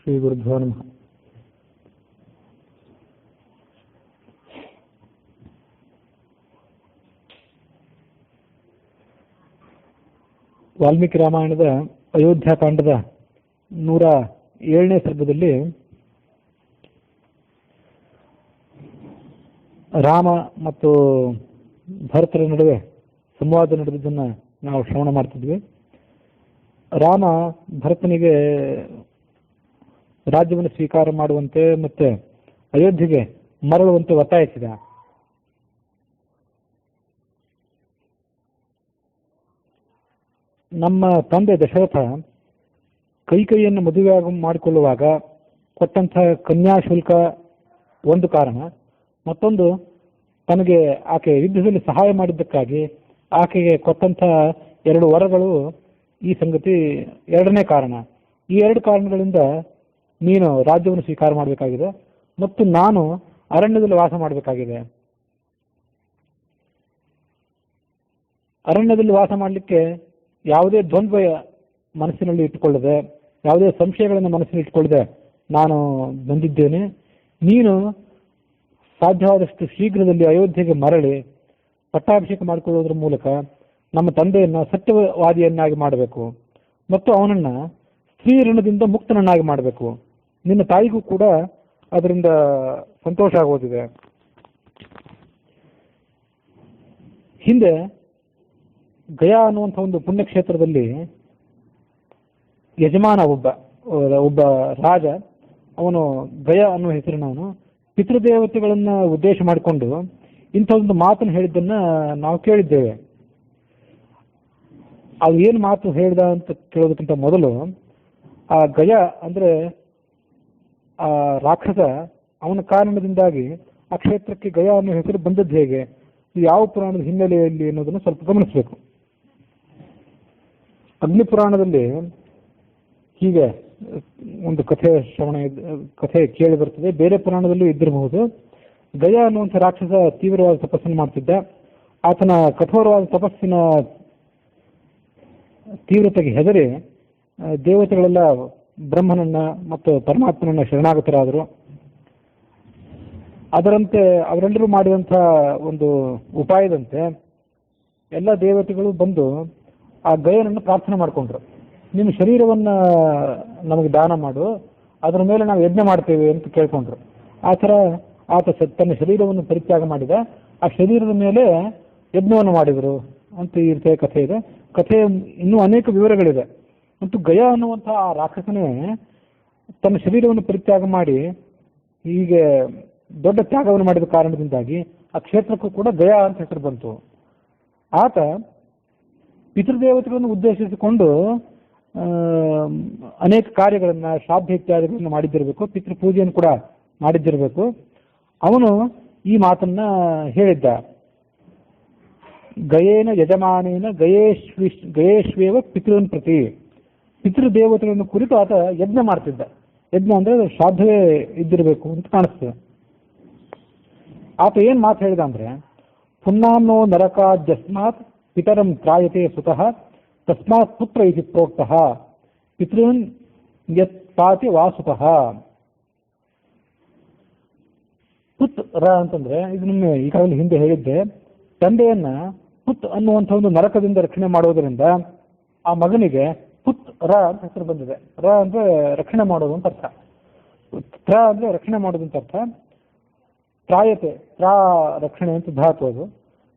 ಶ್ರೀ ಗುರುಭ್ಯೋ ನಮಃ. ವಾಲ್ಮೀಕಿ ರಾಮಾಯಣದ ಅಯೋಧ್ಯಾಕಾಂಡದ 107ನೇ ಸರ್ಗದಲ್ಲಿ ರಾಮ ಮತ್ತು ಭರತರ ನಡುವೆ ಸಂವಾದ ನಡೆದಿದ್ದನ್ನು ನಾವು ಶ್ರವಣ ಮಾಡ್ತಿದ್ವಿ. ರಾಮ ಭರತನಿಗೆ ರಾಜ್ಯವನ್ನು ಸ್ವೀಕಾರ ಮಾಡುವಂತೆ ಮತ್ತೆ ಅಯೋಧ್ಯೆಗೆ ಮರಳುವಂತೆ ಒತ್ತಾಯಿಸಿದ. ನಮ್ಮ ತಂದೆ ದಶರಥ ಕೈಕೈಯನ್ನು ಮದುವೆ ಮಾಡಿಕೊಳ್ಳುವಾಗ ಕೊಟ್ಟಂಥ ಕನ್ಯಾಶುಲ್ಕ ಒಂದು ಕಾರಣ, ಮತ್ತೊಂದು ತನಗೆ ಆಕೆ ಯುದ್ಧದಲ್ಲಿ ಸಹಾಯ ಮಾಡಿದ್ದಕ್ಕಾಗಿ ಆಕೆಗೆ ಕೊಟ್ಟಂಥ 2 ವರಗಳು ಈ ಸಂಗತಿ ಎರಡನೇ ಕಾರಣ. ಈ 2 ಕಾರಣಗಳಿಂದ ನೀನು ರಾಜ್ಯವನ್ನು ಸ್ವೀಕಾರ ಮಾಡಬೇಕಾಗಿದೆ ಮತ್ತು ನಾನು ಅರಣ್ಯದಲ್ಲಿ ವಾಸ ಮಾಡಬೇಕಾಗಿದೆ. ಅರಣ್ಯದಲ್ಲಿ ವಾಸ ಮಾಡಲಿಕ್ಕೆ ಯಾವುದೇ ದ್ವಂದ್ವ ಮನಸ್ಸಿನಲ್ಲಿ ಇಟ್ಟುಕೊಳ್ಳದೆ, ಯಾವುದೇ ಸಂಶಯಗಳನ್ನು ಮನಸ್ಸಿನಲ್ಲಿ ಇಟ್ಟುಕೊಳ್ಳದೆ ನಾನು ಬಂದಿದ್ದೇನೆ. ನೀನು ಸಾಧ್ಯವಾದಷ್ಟು ಶೀಘ್ರದಲ್ಲಿ ಅಯೋಧ್ಯೆಗೆ ಮರಳಿ ಪಟ್ಟಾಭಿಷೇಕ ಮಾಡಿಕೊಳ್ಳುವುದರ ಮೂಲಕ ನಮ್ಮ ತಂದೆಯನ್ನು ಸತ್ಯವಾದಿಯನ್ನಾಗಿ ಮಾಡಬೇಕು ಮತ್ತು ಅವನನ್ನು ಸ್ತ್ರೀ ಋಣದಿಂದ ಮುಕ್ತನನ್ನಾಗಿ ಮಾಡಬೇಕು. ನಿನ್ನ ತಾಯಿಗೂ ಕೂಡ ಅದರಿಂದ ಸಂತೋಷ ಆಗೋದಿದೆ. ಹಿಂದೆ ಗಯಾ ಅನ್ನುವಂಥ ಒಂದು ಪುಣ್ಯಕ್ಷೇತ್ರದಲ್ಲಿ ಯಜಮಾನ ಒಬ್ಬ ರಾಜ, ಅವನು ಗಯಾ ಅನ್ನುವ ಹೆಸರಿನವನು, ಪಿತೃದೇವತೆಗಳನ್ನ ಉದ್ದೇಶ ಮಾಡಿಕೊಂಡು ಇಂಥ ಒಂದು ಮಾತನ್ನು ಹೇಳಿದ್ದನ್ನ ನಾವು ಕೇಳಿದ್ದೇವೆ. ಅದು ಏನು ಮಾತು ಹೇಳಿದ ಅಂತ ಕೇಳೋದಕ್ಕಿಂತ ಮೊದಲು ಆ ಗಯಾ ಅಂದ್ರೆ ಆ ರಾಕ್ಷಸ, ಅವನ ಕಾರಣದಿಂದಾಗಿ ಆ ಕ್ಷೇತ್ರಕ್ಕೆ ಗಯಾ ಅನ್ನೋ ಹೆಸರು ಬಂದದ್ದು ಹೇಗೆ, ಇದು ಯಾವ ಪುರಾಣದ ಹಿನ್ನೆಲೆಯಲ್ಲಿ ಅನ್ನೋದನ್ನು ಸ್ವಲ್ಪ ಗಮನಿಸಬೇಕು. ಅಗ್ನಿ ಪುರಾಣದಲ್ಲಿ ಹೀಗೆ ಒಂದು ಕಥೆ ಕೇಳಿ ಬರ್ತದೆ, ಬೇರೆ ಪುರಾಣದಲ್ಲೂ ಇದ್ದಿರಬಹುದು. ಗಯಾ ಅನ್ನುವಂಥ ರಾಕ್ಷಸ ತೀವ್ರವಾದ ತಪಸ್ಸನ್ನು ಮಾಡ್ತಿದ್ದ. ಆತನ ಕಠೋರವಾದ ತಪಸ್ಸಿನ ತೀವ್ರತೆಗೆ ಹೆದರಿ ದೇವತೆಗಳೆಲ್ಲ ಬ್ರಹ್ಮನನ್ನ ಮತ್ತು ಪರಮಾತ್ಮನನ್ನ ಶರಣಾಗತರಾದರು. ಅದರಂತೆ ಅವರೆಲ್ಲರೂ ಮಾಡಿದಂಥ ಒಂದು ಉಪಾಯದಂತೆ ಎಲ್ಲ ದೇವತೆಗಳು ಬಂದು ಆ ಗಯನನ್ನು ಪ್ರಾರ್ಥನೆ ಮಾಡಿಕೊಂಡ್ರು. ನಿನ್ನ ಶರೀರವನ್ನ ನಮಗೆ ದಾನ ಮಾಡು, ಅದರ ಮೇಲೆ ನಾವು ಯಜ್ಞ ಮಾಡ್ತೇವೆ ಅಂತ ಕೇಳ್ಕೊಂಡ್ರು. ಆ ಥರ ಆತ ತನ್ನ ಶರೀರವನ್ನು ಪರಿತ್ಯಾಗ ಮಾಡಿದ. ಆ ಶರೀರದ ಮೇಲೆ ಯಜ್ಞವನ್ನು ಮಾಡಿದರು ಅಂತ ಈ ರೀತಿಯ ಕಥೆ ಇದೆ. ಕಥೆ ಇನ್ನೂ ಅನೇಕ ವಿವರಗಳಿದೆ. ಮತ್ತು ಗಯಾ ಅನ್ನುವಂಥ ಆ ರಾಕ್ಷಸನೇ ತನ್ನ ಶರೀರವನ್ನು ಪರಿತ್ಯಾಗ ಮಾಡಿ ಹೀಗೆ ದೊಡ್ಡ ತ್ಯಾಗವನ್ನು ಮಾಡಿದ ಕಾರಣದಿಂದಾಗಿ ಆ ಕ್ಷೇತ್ರಕ್ಕೂ ಕೂಡ ಗಯಾ ಅಂತ ಹೆಸರು ಬಂತು. ಆತ ಪಿತೃದೇವತೆಗಳನ್ನು ಉದ್ದೇಶಿಸಿಕೊಂಡು ಅನೇಕ ಕಾರ್ಯಗಳನ್ನ, ಶ್ರಾದ್ದ ಇತ್ಯಾದಿಗಳನ್ನು ಮಾಡಿದ್ದಿರಬೇಕು, ಪಿತೃಪೂಜೆಯನ್ನು ಕೂಡ ಮಾಡಿದ್ದಿರಬೇಕು. ಅವನು ಈ ಮಾತನ್ನ ಹೇಳಿದ್ದ, ಗಯೇನ ಯಜಮಾನೇನ ಗಯೇಶ್ವೇವ ಪಿತೃನ್ ಪ್ರತಿ. ಪಿತೃದೇವತೆಗಳನ್ನು ಕುರಿತು ಆತ ಯಜ್ಞ ಮಾಡ್ತಿದ್ದ. ಯಜ್ಞ ಅಂದ್ರೆ ಶ್ರಾದ್ದವೇ ಇದ್ದಿರಬೇಕು ಅಂತ ಕಾಣಿಸ್ತದೆ. ಆತ ಏನ್ ಮಾತು ಹೇಳಿದ ಅಂದ್ರೆ, ಪುನ್ನಾನ್ನೋ ನರಕಾದ್ಯಸ್ಮಾತ್ ಪಿತರಂ ತ್ರಾಯತೆ ಸುತಃ ತಸ್ಮಾತ್ ಪುತ್ರ ಇತಿ ಪ್ರೋಕ್ತಃ ಪಿತೃನ್ ಯತ್ಪಾತಿ ವಾಸುತಃ. ಪುತ್ ರ ಅಂತಂದ್ರೆ, ಇದು ನಿನ್ನೆ ಈಗಾಗಲೇ ಹಿಂದೆ ಹೇಳಿದ್ದೆ, ತಂದೆಯನ್ನ ಪುತ್ ಅನ್ನುವಂಥ ಒಂದು ನರಕದಿಂದ ರಕ್ಷಣೆ ಮಾಡೋದರಿಂದ ಆ ಮಗನಿಗೆ ಪುತ್ ರ ಅಂತ ಹೆಸರು ಬಂದಿದೆ. ರ ಅಂದ್ರೆ ರಕ್ಷಣೆ ಮಾಡೋದು ಅಂತ ಅರ್ಥ, ತ್ರ ಅಂದ್ರೆ ರಕ್ಷಣೆ ಮಾಡೋದು ಅಂತ ಅರ್ಥ, ತ್ರಾಯತೆ ತ್ರಾ ರಕ್ಷಣೆ ಅಂತ ಧಾತು ಅದು.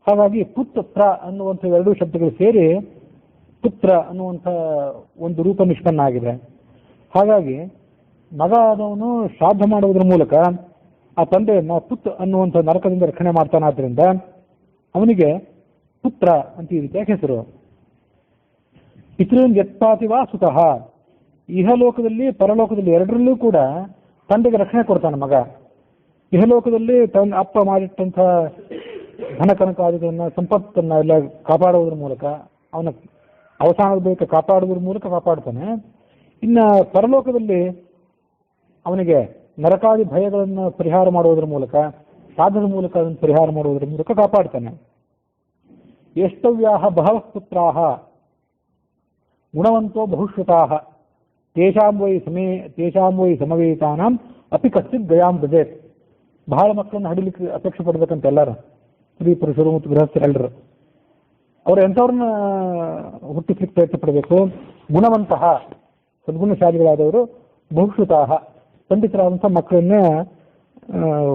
ಹಾಗಾಗಿ ಪುತ್ ಪ್ರ ಅನ್ನುವಂಥ 2 ಶಬ್ದಗಳು ಸೇರಿ ಪುತ್ರ ಅನ್ನುವಂಥ ಒಂದು ರೂಪ ನಿಷ್ಪನ್ನ ಆಗಿದೆ. ಹಾಗಾಗಿ ಮಗ ಆದವನು ಶ್ರಾದ್ದ ಮಾಡುವುದರ ಮೂಲಕ ಆ ತಂದೆಯನ್ನ ಪುತ್ ಅನ್ನುವಂಥ ನರಕದಿಂದ ರಕ್ಷಣೆ ಮಾಡ್ತಾನಾದ್ರಿಂದ ಅವನಿಗೆ ಪುತ್ರ ಅಂತ ಈ ರೀತಿಯಾಗಿ ಹೆಸರು. ಪಿತೃನ್ ಯತ್ಪಾತಿವಾ ಸುತಃ, ಇಹಲೋಕದಲ್ಲಿ ಪರಲೋಕದಲ್ಲಿ ಎರಡರಲ್ಲೂ ಕೂಡ ತಂದೆಗೆ ರಕ್ಷಣೆ ಕೊಡ್ತಾನೆ ಮಗ. ಇಹಲೋಕದಲ್ಲಿ ತನ್ನ ಅಪ್ಪ ಮಾಡಿಟ್ಟಂಥ ಧನ ಕನಕಾದಿಗಳನ್ನ, ಸಂಪತ್ತನ್ನ ಎಲ್ಲ ಕಾಪಾಡುವುದರ ಮೂಲಕ, ಅವನ ಅವಸಾನದ ಬಳಿಕ ಕಾಪಾಡುವುದರ ಮೂಲಕ ಕಾಪಾಡ್ತಾನೆ. ಇನ್ನು ಪರಲೋಕದಲ್ಲಿ ಅವನಿಗೆ ನರಕಾದಿ ಭಯಗಳನ್ನು ಪರಿಹಾರ ಮಾಡುವುದರ ಮೂಲಕ, ಸಾಧನ ಮೂಲಕ ಅದನ್ನು ಪರಿಹಾರ ಮಾಡುವುದರ ಮೂಲಕ ಕಾಪಾಡ್ತಾನೆ. ಎಷ್ಟವ್ಯಾಹ ಬಹವಃ ಪುತ್ರಾಹ ಗುಣವಂತೋ ಬಹುಶ್ರುತಾಹ ತೇಷಾಂ ವೈ ಸಮವೇತಾನಾಂ ಅಪಿ ಕಶ್ಚಿತ್ ಗಯಾಂ ಭಜೇತ್. ಬಹಳ ಮಕ್ಕಳನ್ನು ಹಡಿಲಿಕ್ಕೆ ಅಪೇಕ್ಷೆ ಪಡ್ಬೇಕಂತ ಎಲ್ಲರೂ, ಸ್ತ್ರೀ ಪುರುಷರು ಮತ್ತು ಗೃಹಸ್ಥರೆಲ್ಲರೂ. ಅವರು ಎಂಥವ್ರನ್ನ ಹುಟ್ಟಿಸ್ಲಿಕ್ಕೆ ಪ್ರಯತ್ನ ಪಡಬೇಕು? ಗುಣವಂತಹ ಸದ್ಗುಣಶಾಲಿಗಳಾದವರು, ಬಹುಶ್ರುತಾಹ ಪಂಡಿತರಾದಂಥ ಮಕ್ಕಳನ್ನೇ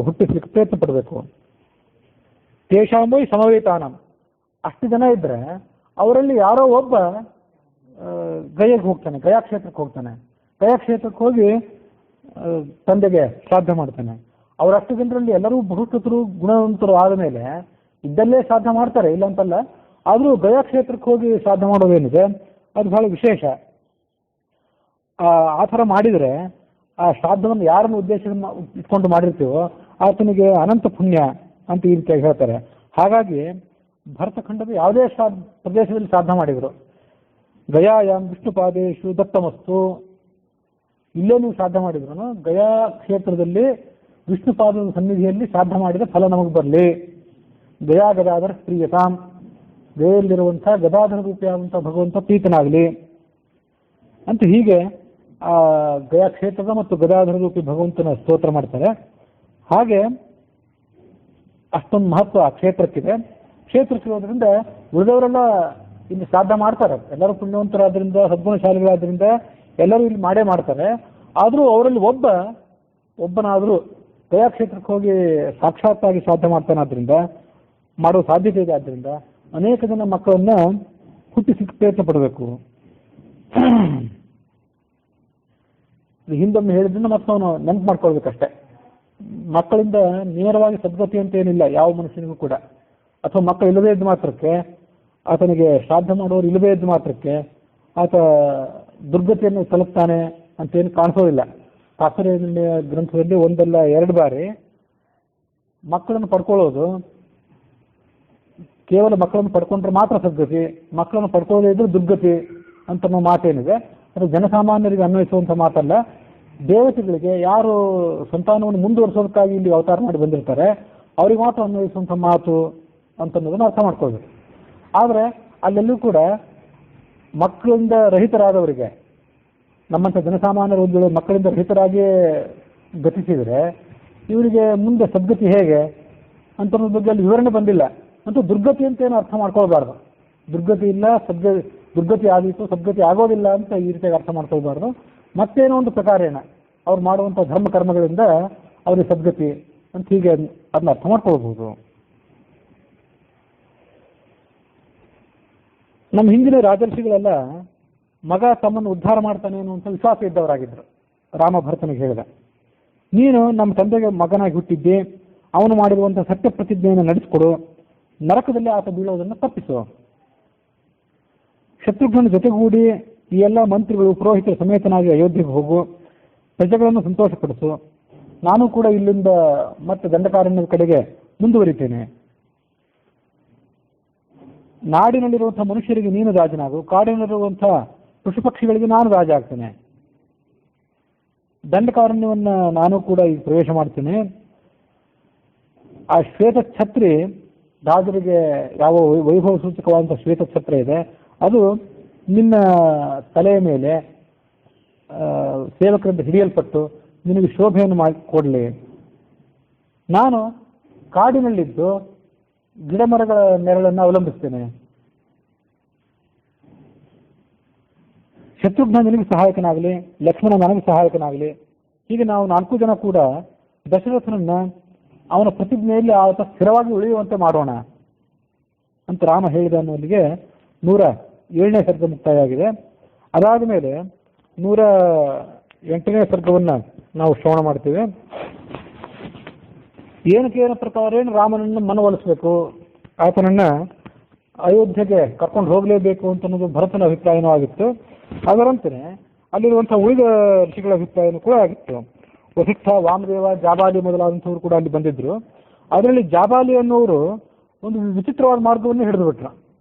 ಹುಟ್ಟಿಸ್ಲಿಕ್ಕೆ ಪ್ರಯತ್ನ ಪಡಬೇಕು. ತೇಷಾಂ ವೈ ಸಮವೇತಾನಾಂ, ಅಷ್ಟು ಜನ ಇದ್ರೆ ಅವರಲ್ಲಿ ಯಾರೋ ಒಬ್ಬ ಗಯೆಗೆ ಹೋಗ್ತಾನೆ, ಗಯಾಕ್ಷೇತ್ರಕ್ಕೆ ಹೋಗ್ತಾನೆ. ಗಯಾಕ್ಷೇತ್ರಕ್ಕೆ ಹೋಗಿ ತಂದೆಗೆ ಶ್ರಾದ್ದ ಮಾಡ್ತಾನೆ. ಅವರಷ್ಟು ಜನರಲ್ಲಿ ಎಲ್ಲರೂ ಬಹುಶ್ರುತರು ಗುಣವಂತರು ಆದ ಮೇಲೆ ಇದ್ದಲ್ಲೇ ಶ್ರಾದ್ದ ಮಾಡ್ತಾರೆ, ಇಲ್ಲ ಅಂತಲ್ಲ. ಆದರೂ ಗಯಾಕ್ಷೇತ್ರಕ್ಕೆ ಹೋಗಿ ಶ್ರಾದ್ದ ಮಾಡೋದೇನಿದೆ ಅದು ಬಹಳ ವಿಶೇಷ. ಆ ಥರ ಮಾಡಿದರೆ ಆ ಶ್ರಾದ್ದವನ್ನು ಯಾರನ್ನು ಉದ್ದೇಶ ಇಟ್ಕೊಂಡು ಮಾಡಿರ್ತೀವೋ ಆತನಿಗೆ ಅನಂತ ಪುಣ್ಯ ಅಂತ ಈ ರೀತಿಯಾಗಿ ಹೇಳ್ತಾರೆ. ಹಾಗಾಗಿ ಭರತಖಂಡದ ಯಾವುದೇ ಪ್ರದೇಶದಲ್ಲಿ ಶ್ರಾದ್ದ ಮಾಡಿದರು. ಗಯಾಯಾಮ್ ವಿಷ್ಣುಪಾದೇಶು ದತ್ತಮಸ್ತು, ಇಲ್ಲೇ ನೀವು ಶ್ರಾದ್ದ ಮಾಡಿದ್ರು ಗಯಾ ಕ್ಷೇತ್ರದಲ್ಲಿ ವಿಷ್ಣುಪಾದದ ಸನ್ನಿಧಿಯಲ್ಲಿ ಶ್ರಾದ್ದ ಮಾಡಿದ ಫಲ ನಮಗೆ ಬರಲಿ. ಗಯಾ ಗದಾಧರ ಪ್ರಿಯತಾಂ, ಗಯಲ್ಲಿರುವಂಥ ಗದಾಧರ ರೂಪಿಯಾದಂಥ ಭಗವಂತ ಪ್ರೀತನಾಗಲಿ ಅಂತ ಹೀಗೆ ಆ ಗಯಾ ಕ್ಷೇತ್ರದ ಮತ್ತು ಗದಾಧರ ರೂಪಿ ಭಗವಂತನ ಸ್ತೋತ್ರ ಮಾಡ್ತಾರೆ. ಹಾಗೆ ಅಷ್ಟೊಂದು ಮಹತ್ವ ಆ ಕ್ಷೇತ್ರಕ್ಕಿದೆ. ಕ್ಷೇತ್ರಕ್ಕೆ ಇರೋದ್ರಿಂದ ಉಳಿದವರೆಲ್ಲ ಇಲ್ಲಿ ಶ್ರಾದ್ದ ಮಾಡ್ತಾರೆ. ಎಲ್ಲರೂ ಪುಣ್ಯವಂತರಾದ್ರಿಂದ, ಸದ್ಗುಣಶಾಲಿಗಳಾದ್ರಿಂದ ಎಲ್ಲರೂ ಇಲ್ಲಿ ಮಾಡೇ ಮಾಡ್ತಾರೆ. ಆದರೂ ಅವರಲ್ಲಿ ಒಬ್ಬನಾದರೂ ಗಯಾ ಕ್ಷೇತ್ರಕ್ಕೆ ಹೋಗಿ ಸಾಕ್ಷಾತ್ತಾಗಿ ಶ್ರಾದ್ದ ಮಾಡ್ತಾನಾದ್ರಿಂದ, ಮಾಡೋ ಸಾಧ್ಯತೆ ಇದೆ. ಆದ್ದರಿಂದ ಅನೇಕ ಜನ ಮಕ್ಕಳನ್ನ ಹುಟ್ಟಿಸಿಕ್ಕೆ ಪ್ರಯತ್ನ ಪಡಬೇಕು. ಹಿಂದೊಮ್ಮೆ ಹೇಳಿದ್ರಿಂದ ಮತ್ತೆ ಅವನು ನೆನಪು ಮಾಡ್ಕೊಳ್ಬೇಕಷ್ಟೆ. ಮಕ್ಕಳಿಂದ ನೇರವಾಗಿ ಸದ್ಗತಿ ಅಂತ ಏನಿಲ್ಲ ಯಾವ ಮನುಷ್ಯನಿಗೂ ಕೂಡ. ಅಥವಾ ಮಕ್ಕಳು ಇಲ್ಲದೇ ಇದ್ದ ಮಾತ್ರಕ್ಕೆ, ಆತನಿಗೆ ಶ್ರಾದ್ದ ಮಾಡೋರು ಇಲ್ಲದೇ ಇದ್ದ ಮಾತ್ರಕ್ಕೆ ಆತ ದುರ್ಗತಿಯನ್ನು ತಲುಪ್ತಾನೆ ಅಂತೇನು ಕಾಣಿಸೋದಿಲ್ಲ. ತಾತ್ಪರ್ಯ ಗ್ರಂಥದಲ್ಲಿ ಒಂದಲ್ಲ ಎರಡು ಬಾರಿ ಮಕ್ಕಳನ್ನು ಪಡ್ಕೊಳ್ಳೋದು, ಕೇವಲ ಮಕ್ಕಳನ್ನು ಪಡ್ಕೊಂಡ್ರೆ ಮಾತ್ರ ಸದ್ಗತಿ, ಮಕ್ಕಳನ್ನು ಪಡ್ಕೊಳ್ಳೋದೇ ಇದ್ರೆ ದುರ್ಗತಿ ಅಂತ ಮಾತೇನಿದೆ. ಅದು ಜನಸಾಮಾನ್ಯರಿಗೆ ಅನ್ವಯಿಸುವಂಥ ಮಾತಲ್ಲ. ದೇವತೆಗಳಿಗೆ ಯಾರು ಸಂತಾನವನ್ನು ಮುಂದುವರಿಸೋದಕ್ಕಾಗಿ ಇಲ್ಲಿ ಅವತಾರ ಮಾಡಿ ಬಂದಿರ್ತಾರೆ ಅವ್ರಿಗೆ ಮಾತ್ರ ಅನ್ವಯಿಸುವಂಥ ಮಾತು ಅಂತನ್ನೋದನ್ನು ಅರ್ಥ ಮಾಡ್ಕೊಳ್ಬೇಕು. ಆದರೆ ಅಲ್ಲೆಲ್ಲೂ ಕೂಡ ಮಕ್ಕಳಿಂದ ರಹಿತರಾದವರಿಗೆ, ನಮ್ಮಂಥ ಜನಸಾಮಾನ್ಯರು ಒಂದು ಮಕ್ಕಳಿಂದ ರಹಿತರಾಗಿಯೇ ಗತಿಸಿದರೆ ಇವರಿಗೆ ಮುಂದೆ ಸದ್ಗತಿ ಹೇಗೆ ಅಂತ ಬಗ್ಗೆ ಅಲ್ಲಿ ವಿವರಣೆ ಬಂದಿಲ್ಲ. ಅಂತೂ ದುರ್ಗತಿ ಅಂತ ಏನು ಅರ್ಥ ಮಾಡ್ಕೊಳ್ಬಾರ್ದು. ದುರ್ಗತಿ ಇಲ್ಲ, ದುರ್ಗತಿ ಆದೀತು, ಸದ್ಗತಿ ಆಗೋದಿಲ್ಲ ಅಂತ ಈ ರೀತಿಯಾಗಿ ಅರ್ಥ ಮಾಡ್ಕೊಳ್ಬಾರ್ದು. ಮತ್ತೇನೋ ಒಂದು ಪ್ರಕಾರೇಣ ಅವ್ರು ಮಾಡುವಂಥ ಧರ್ಮ ಕರ್ಮಗಳಿಂದ ಅವ್ರಿಗೆ ಸದ್ಗತಿ ಅಂತ ಹೀಗೆ ಅದನ್ನ ಅರ್ಥ ಮಾಡ್ಕೊಳ್ಬಹುದು. ನಮ್ಮ ಹಿಂದಿನ ರಾಜರ್ಷಿಗಳೆಲ್ಲ ಮಗ ತಮ್ಮನ್ನು ಉದ್ಧಾರ ಮಾಡ್ತಾನೆ ಅನ್ನುವಂಥ ವಿಶ್ವಾಸ ಇದ್ದವರಾಗಿದ್ದರು. ರಾಮ ಭರತನಿಗೆ ಹೇಳಿದ, ನೀನು ನಮ್ಮ ತಂದೆಗೆ ಮಗನಾಗಿ ಹುಟ್ಟಿದ್ದೆ, ಅವನು ಮಾಡಿರುವಂಥ ಸತ್ಯ ಪ್ರತಿಜ್ಞೆಯನ್ನು ನಡೆಸಿಕೊಡು, ನರಕದಲ್ಲಿ ಆತ ಬೀಳೋದನ್ನು ತಪ್ಪಿಸು. ಶತ್ರುಘ್ನ ಜೊತೆಗೂಡಿ ಈ ಎಲ್ಲ ಮಂತ್ರಿಗಳು ಪುರೋಹಿತರ ಸಮೇತನಾಗಿ ಅಯೋಧ್ಯೆಗೆ ಹೋಗು, ಪ್ರಜೆಗಳನ್ನು ಸಂತೋಷಪಡಿಸು. ನಾನು ಕೂಡ ಇಲ್ಲಿಂದ ಮತ್ತೆ ದಂಡಕಾರಣ್ಯದ ಕಡೆಗೆ ಮುಂದುವರಿತೇನೆ. ನಾಡಿನಲ್ಲಿರುವಂಥ ಮನುಷ್ಯರಿಗೆ ನೀನು ರಾಜನಾಗು, ಕಾಡಿನಲ್ಲಿರುವಂಥ ಪಶು ಪಕ್ಷಿಗಳಿಗೆ ನಾನು ರಾಜ ಆಗ್ತೇನೆ. ದಂಡಕಾರಣ್ಯವನ್ನ ನಾನು ಕೂಡ ಈಗ ಪ್ರವೇಶ ಮಾಡ್ತೇನೆ. ಆ ಶ್ವೇತ ಛತ್ರಿ, ರಾಜರಿಗೆ ಯಾವ ವೈಭವ ಸೂಚಕವಾದಂಥ ಶ್ವೇತ ಛತ್ರ ಇದೆ, ಅದು ನಿನ್ನ ತಲೆಯ ಮೇಲೆ ಸೇವಕರಿಂದ ಹಿಡಿಯಲ್ಪಟ್ಟು ನಿನಗೆ ಶೋಭೆಯನ್ನು ಮಾಡಿಕೊಡಲಿ. ನಾನು ಕಾಡಿನಲ್ಲಿದ್ದು ಗಿಡ ಮರಗಳ ನೆರಳನ್ನು ಅವಲಂಬಿಸ್ತೇನೆ. ಶತ್ರುಘ್ನ ನಿನಗೆ ಸಹಾಯಕನಾಗಲಿ, ಲಕ್ಷ್ಮಣ ನನಗೆ ಸಹಾಯಕನಾಗಲಿ. ಹೀಗೆ ನಾವು 4 ಜನ ಕೂಡ ದಶರಥನನ್ನ ಅವನ ಪ್ರತಿಜ್ಞೆಯಲ್ಲಿ ಆತ ಸ್ಥಿರವಾಗಿ ಉಳಿಯುವಂತೆ ಮಾಡೋಣ ಅಂತ ರಾಮ ಹೇಳಿದ ಅನ್ನೋಲ್ಲಿಗೆ 107ನೇ ಸರ್ಗ ಮುಕ್ತಾಯ ಆಗಿದೆ. ಅದಾದ ಮೇಲೆ 108ನೇ ಸರ್ಗವನ್ನು ನಾವು ಶ್ರವಣ ಮಾಡ್ತೀವಿ. ಏನಕ್ಕೇನ ಪ್ರಕಾರ ರಾಮನನ್ನು ಮನವೊಲಿಸಬೇಕು, ಆತನನ್ನ ಅಯೋಧ್ಯೆಗೆ ಕರ್ಕೊಂಡು ಹೋಗಲೇಬೇಕು ಅಂತ ಅನ್ನೋದು ಭರತನ ಅಭಿಪ್ರಾಯನೂ ಆಗಿತ್ತು. ಅದರಂತೆ ಅಲ್ಲಿರುವಂತಹ ಉಳಿದ ಋಷಿಗಳ ಅಭಿಪ್ರಾಯನೂ ಕೂಡ ಆಗಿತ್ತು. ವಸಿಷ್ಠ, ವಾಮದೇವ, ಜಾಬಾಲಿ ಮೊದಲಾದಂಥವ್ರು ಕೂಡ ಅಲ್ಲಿ ಬಂದಿದ್ರು. ಅದರಲ್ಲಿ ಜಾಬಾಲಿ ಅನ್ನೋರು ಒಂದು ವಿಚಿತ್ರವಾದ ಮಾರ್ಗವನ್ನು ಹಿಡಿದು ಬಿಟ್ರು.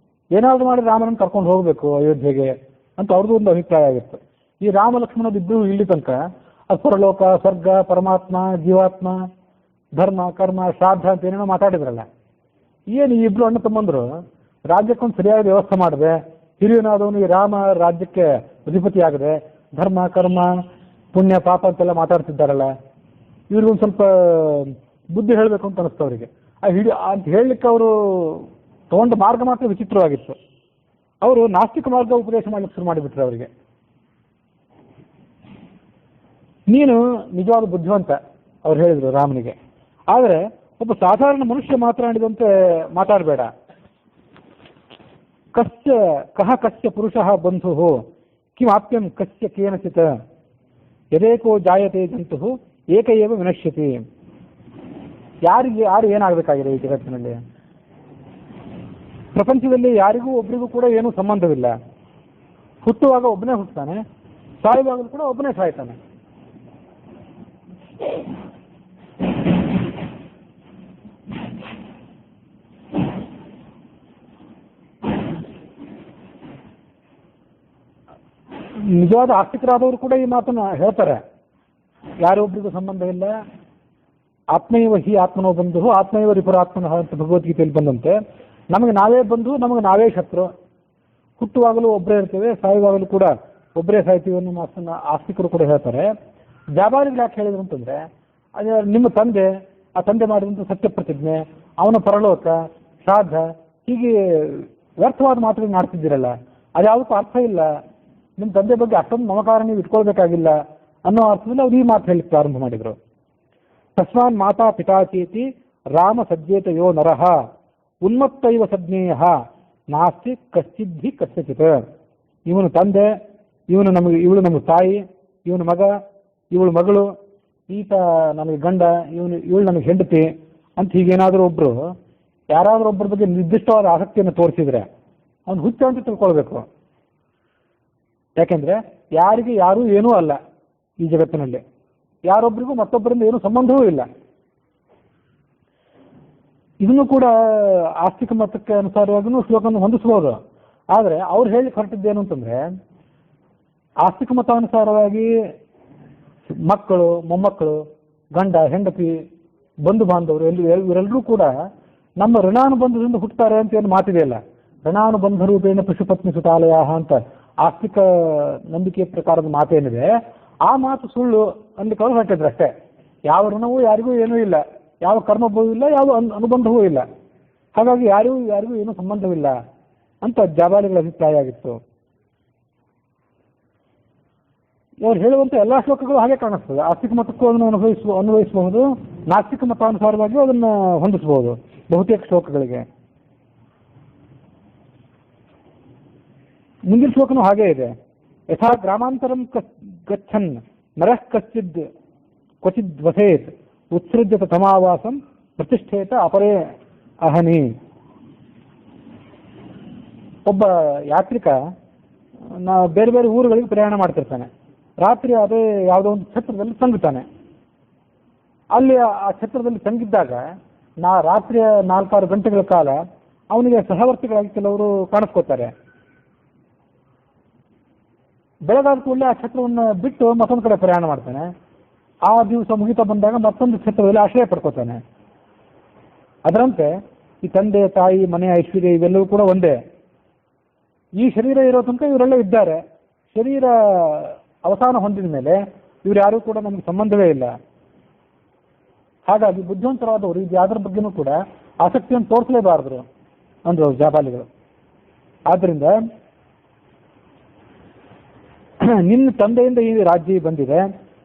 ಏನಾದರೂ ಮಾಡಿ ರಾಮನನ್ನು ಕರ್ಕೊಂಡು ಹೋಗಬೇಕು ಅಯೋಧ್ಯೆಗೆ ಅಂತ ಅವ್ರದ್ದು ಒಂದು ಅಭಿಪ್ರಾಯ ಆಗಿತ್ತು. ಈ ರಾಮ ಲಕ್ಷ್ಮಣದಿದ್ದು ಇಲ್ಲಿ ತನಕ ಅದು ಪರಲೋಕ, ಸ್ವರ್ಗ, ಪರಮಾತ್ಮ, ಜೀವಾತ್ಮ, ಧರ್ಮ, ಕರ್ಮ, ಶ್ರಾದ್ದ ಅಂತ ಏನೇನೋ ಮಾತಾಡಿದ್ರಲ್ಲ. ಏನು ಈ ಇಬ್ರು ಅಣ್ಣ ತಮ್ಮಂದ್ರು ರಾಜ್ಯಕ್ಕೊಂದು ಸರಿಯಾದ ವ್ಯವಸ್ಥೆ ಮಾಡಿದೆ, ಹಿರಿಯನಾದವನು ಈ ರಾಮ ರಾಜ್ಯಕ್ಕೆ ಅಧಿಪತಿ ಆಗದೆ ಧರ್ಮ ಕರ್ಮ ಪುಣ್ಯ ಪಾಪ ಅಂತೆಲ್ಲ ಮಾತಾಡ್ತಿದ್ದಾರಲ್ಲ, ಇವ್ರಿಗೊಂದು ಸ್ವಲ್ಪ ಬುದ್ಧಿ ಹೇಳಬೇಕು ಅಂತ ಅನಿಸ್ತು ಅವರಿಗೆ. ಅಂತ ಹೇಳಲಿಕ್ಕೆ ಅವರು ತಗೊಂಡ ಮಾರ್ಗ ಮಾತ್ರ ವಿಚಿತ್ರವಾಗಿತ್ತು. ಅವರು ನಾಸ್ತಿಕ ಮಾರ್ಗ ಉಪದೇಶ ಮಾಡಲಿಕ್ಕೆ ಶುರು ಮಾಡಿಬಿಟ್ರು ಅವರಿಗೆ. ನೀನು ನಿಜವಾದ ಬುದ್ಧಿವಂತ ಅವ್ರು ಹೇಳಿದ್ರು ರಾಮನಿಗೆ, ಆದರೆ ಒಬ್ಬ ಸಾಧಾರಣ ಮನುಷ್ಯ ಮಾತನಾಡಿದಂತೆ ಮಾತಾಡಬೇಡ. ಕಸ್ಯ ಪುರುಷಃ ಬಂಧು ಕಿಮಾಪ್ಯಂ ಕಸ್ಯ ಕೇನಚಿತ್ ಯದೇಕೋ ಜಾಯತೆ ಜಂತು ಏಕಏವ ವಿನಶ್ಯತಿ. ಯಾರು ಏನಾಗಬೇಕಾಗಿದೆ ಈ ಜಗತ್ತಿನಲ್ಲಿ? ಪ್ರಪಂಚದಲ್ಲಿ ಯಾರಿಗೂ ಒಬ್ಬರಿಗೂ ಕೂಡ ಏನೂ ಸಂಬಂಧವಿಲ್ಲ. ಹುಟ್ಟುವಾಗ ಒಬ್ಬನೇ ಹುಟ್ಟುತ್ತಾನೆ, ಸಾಯುವಾಗಲೂ ಕೂಡ ಒಬ್ಬನೇ ಸಾಯ್ತಾನೆ. ನಿಜವಾದ ಆಸ್ತಿಕರಾದವರು ಕೂಡ ಈ ಮಾತನ್ನ ಹೇಳ್ತಾರೆ, ಯಾರೊಬ್ಬರಿಗೂ ಸಂಬಂಧ ಇಲ್ಲ. ಆತ್ಮೈವ ಹಿ ಆತ್ಮನೋ ಬಂಧು ಆತ್ಮೈವ ರಿಪುರಾತ್ಮನಃ ಅಂತ ಭಗವದ್ಗೀತೆಯಲ್ಲಿ ಬಂದಂತೆ, ನಮಗೆ ನಾವೇ ಬಂಧು, ನಮಗೆ ನಾವೇ ಶತ್ರು. ಹುಟ್ಟುವಾಗಲೂ ಒಬ್ಬರೇ ಇರ್ತೇವೆ, ಸಾಯುವಾಗಲೂ ಕೂಡ ಒಬ್ಬರೇ ಸಾಯ್ತೀವಿ ಅನ್ನೋ ಮಾತನ್ನ ಆಸ್ತಿಕರು ಕೂಡ ಹೇಳ್ತಾರೆ. ವ್ಯಾಪಾರಿಗಳು ಯಾಕೆ ಹೇಳಿದ್ರು ಅಂತಂದ್ರೆ, ನಿಮ್ಮ ತಂದೆ, ಆ ತಂದೆ ಮಾಡಿದಂಥ ಸತ್ಯ ಪ್ರತಿಜ್ಞೆ, ಅವನ ಪರಲೋಕ, ಶ್ರಾದ್ದ, ಹೀಗೆ ವ್ಯರ್ಥವಾದ ಮಾತುಗಳು ಮಾಡ್ತಿದ್ದೀರಲ್ಲ, ಅದ್ಯಾವುದಕ್ಕೂ ಅರ್ಥ ಇಲ್ಲ. ನಿಮ್ಮ ತಂದೆ ಬಗ್ಗೆ ಅಷ್ಟೊಂದು ಮಮಕಾರ ನೀವು ಇಟ್ಕೊಳ್ಬೇಕಾಗಿಲ್ಲ ಅನ್ನೋ ಅರ್ಥದಲ್ಲಿ ಅವ್ರು ಈ ಮಾತು ಹೇಳಲಿಕ್ಕೆ ಪ್ರಾರಂಭ ಮಾಡಿದರು. ತಸ್ಮಾನ್ ಮಾತಾ ಪಿತಾಚೇತಿ ರಾಮ ಸಜ್ಜೇತ ಯೋ ನರಃ ಉನ್ಮತ್ತೈವ ಸಜ್ಞೇಯ ನಾಸ್ತಿ ಕಶ್ಚಿದ್ಧಿ ಕಸ್ಯಚಿತ್. ಇವನು ತಂದೆ, ಇವಳು ನಮಗೆ ತಾಯಿ, ಇವನು ಮಗ, ಇವಳು ಮಗಳು, ಈತ ನಮಗೆ ಗಂಡ, ಇವಳು ನಮಗೆ ಹೆಂಡತಿ ಅಂತ ಹೀಗೇನಾದರೂ ಒಬ್ರು ಯಾರಾದರೂ ಒಬ್ಬರ ಬಗ್ಗೆ ನಿರ್ದಿಷ್ಟವಾದ ಆಸಕ್ತಿಯನ್ನು ತೋರಿಸಿದ್ರೆ ಅವ್ನು ಹುಚ್ಚ ಅಂತ ತಿಳ್ಕೊಳ್ಬೇಕು. ಯಾಕೆಂದ್ರೆ ಯಾರಿಗೆ ಯಾರೂ ಏನೂ ಅಲ್ಲ ಈ ಜಗತ್ತಿನಲ್ಲಿ, ಯಾರೊಬ್ಬರಿಗೂ ಮತ್ತೊಬ್ಬರಿಂದ ಏನೂ ಸಂಬಂಧವೂ ಇಲ್ಲ. ಇದನ್ನು ಕೂಡ ಆಸ್ತಿಕ ಮತಕ್ಕೆ ಅನುಸಾರವಾಗಿಯೂ ಶ್ಲೋಕವನ್ನು ಹೊಂದಿಸಬಹುದು. ಆದರೆ ಅವ್ರು ಹೇಳಿ ಹೊರಟಿದ್ದೇನು ಅಂತಂದ್ರೆ, ಆಸ್ತಿಕ ಮತಾನುಸಾರವಾಗಿ ಮಕ್ಕಳು, ಮೊಮ್ಮಕ್ಕಳು, ಗಂಡ ಹೆಂಡತಿ, ಬಂಧು ಬಾಂಧವರು ಇವರೆಲ್ಲರೂ ಕೂಡ ನಮ್ಮ ಋಣಾನುಬಂಧದಿಂದ ಹುಟ್ಟುತ್ತಾರೆ ಅಂತ ಏನು ಮಾತಿದೆಯಲ್ಲ, ಋಣಾನುಬಂಧ ರೂಪೇಣ ಪಶುಪತ್ನಿ ಸುತಾಲಯ ಅಂತ ಆಸ್ತಿಕ ನಂಬಿಕೆಯ ಪ್ರಕಾರದ ಮಾತೇನಿದೆ, ಆ ಮಾತು ಸುಳ್ಳು ಅನ್ಲಿಕ್ಕೆ ಅವ್ರು ಹೊರಟಿದ್ರು ಅಷ್ಟೇ. ಯಾವ ಋಣವೂ ಯಾರಿಗೂ ಏನೂ ಇಲ್ಲ, ಯಾವ ಕರ್ಮಭವೂ ಇಲ್ಲ, ಯಾವ ಅನುಬಂಧವೂ ಇಲ್ಲ. ಹಾಗಾಗಿ ಯಾರಿಗೂ ಏನೂ ಸಂಬಂಧವಿಲ್ಲ ಅಂತ ಜಾಬಾಲಿಗಳ ಅಭಿಪ್ರಾಯ ಆಗಿತ್ತು. ಅವ್ರು ಹೇಳುವಂಥ ಎಲ್ಲಾ ಶ್ಲೋಕಗಳು ಹಾಗೆ ಕಾಣಿಸ್ತದೆ. ಆಸ್ತಿಕ ಮತಕ್ಕೂ ಅದನ್ನು ಅನ್ವಯಿಸಬಹುದು, ನಾಸ್ತಿಕ ಮತಾನುಸಾರವಾಗಿಯೂ ಅದನ್ನು ಹೊಂದಿಸಬಹುದು ಬಹುತೇಕ ಶ್ಲೋಕಗಳಿಗೆ. ಮುಂದಿನ ಶ್ಲೋಕನೂ ಹಾಗೇ ಇದೆ. ಯಥಾ ಗ್ರಾಮಾಂತರಂ ಗಚ್ಚನ್ ನರಃ ಕ್ವಚಿದ್ ವಸೇತ್ ಉತ್ಸೃಜ್ಯ ತಮಾವಾಸಂ ಪ್ರತಿಷ್ಠೇತ ಅಪರೇ ಅಹನಿ. ಒಬ್ಬ ಯಾತ್ರಿಕ ಬೇರೆ ಬೇರೆ ಊರುಗಳಿಗೆ ಪ್ರಯಾಣ ಮಾಡ್ತಿರ್ತಾನೆ. ರಾತ್ರಿ ಅದೇ ಯಾವುದೋ ಒಂದು ಛತ್ರದಲ್ಲಿ ತಂಗುತ್ತಾನೆ. ಅಲ್ಲಿ ಆ ಛತ್ರದಲ್ಲಿ ತಂಗಿದ್ದಾಗ ರಾತ್ರಿಯ 4-6 ಗಂಟೆಗಳ ಕಾಲ ಅವನಿಗೆ ಸಹವರ್ತಿಗಳಾಗಿ ಕೆಲವರು ಕಾಣಿಸ್ಕೋತಾರೆ. ಬೆಳಗಾದ ಕೂಡಲೇ ಆ ಛತ್ರವನ್ನು ಬಿಟ್ಟು ಮತ್ತೊಂದು ಕಡೆ ಪ್ರಯಾಣ ಮಾಡ್ತಾನೆ. ಆ ದಿವಸ ಮುಗಿತಾ ಬಂದಾಗ ಮತ್ತೊಂದು ಛತ್ರದಲ್ಲಿ ಆಶ್ರಯ ಪಡ್ಕೋತಾನೆ. ಅದರಂತೆ ಈ ತಂದೆ ತಾಯಿ ಮನೆ ಐಶ್ವರ್ಯ ಇವೆಲ್ಲವೂ ಕೂಡ ಒಂದೇ. ಈ ಶರೀರ ಇರೋ ತನಕ ಇವರೆಲ್ಲ ಇದ್ದಾರೆ. ಶರೀರ ಅವಸಾನ ಹೊಂದಿದ ಮೇಲೆ ಇವ್ರು ಯಾರೂ ಕೂಡ ನಮ್ಗೆ ಸಂಬಂಧವೇ ಇಲ್ಲ. ಹಾಗಾಗಿ ಬುದ್ಧಿವಂತರಾದವರು ಇದು ಯಾವ್ದ್ರ ಬಗ್ಗೆನೂ ಕೂಡ ಆಸಕ್ತಿಯನ್ನು ತೋರಿಸಲೇಬಾರದು ಅಂದ್ರು ಜಾಬಾಲಿಗಳು. ಆದ್ರಿಂದ ನಿನ್ನ ತಂದೆಯಿಂದ ಈ ರಾಜ್ಯ ಬಂದಿದೆ,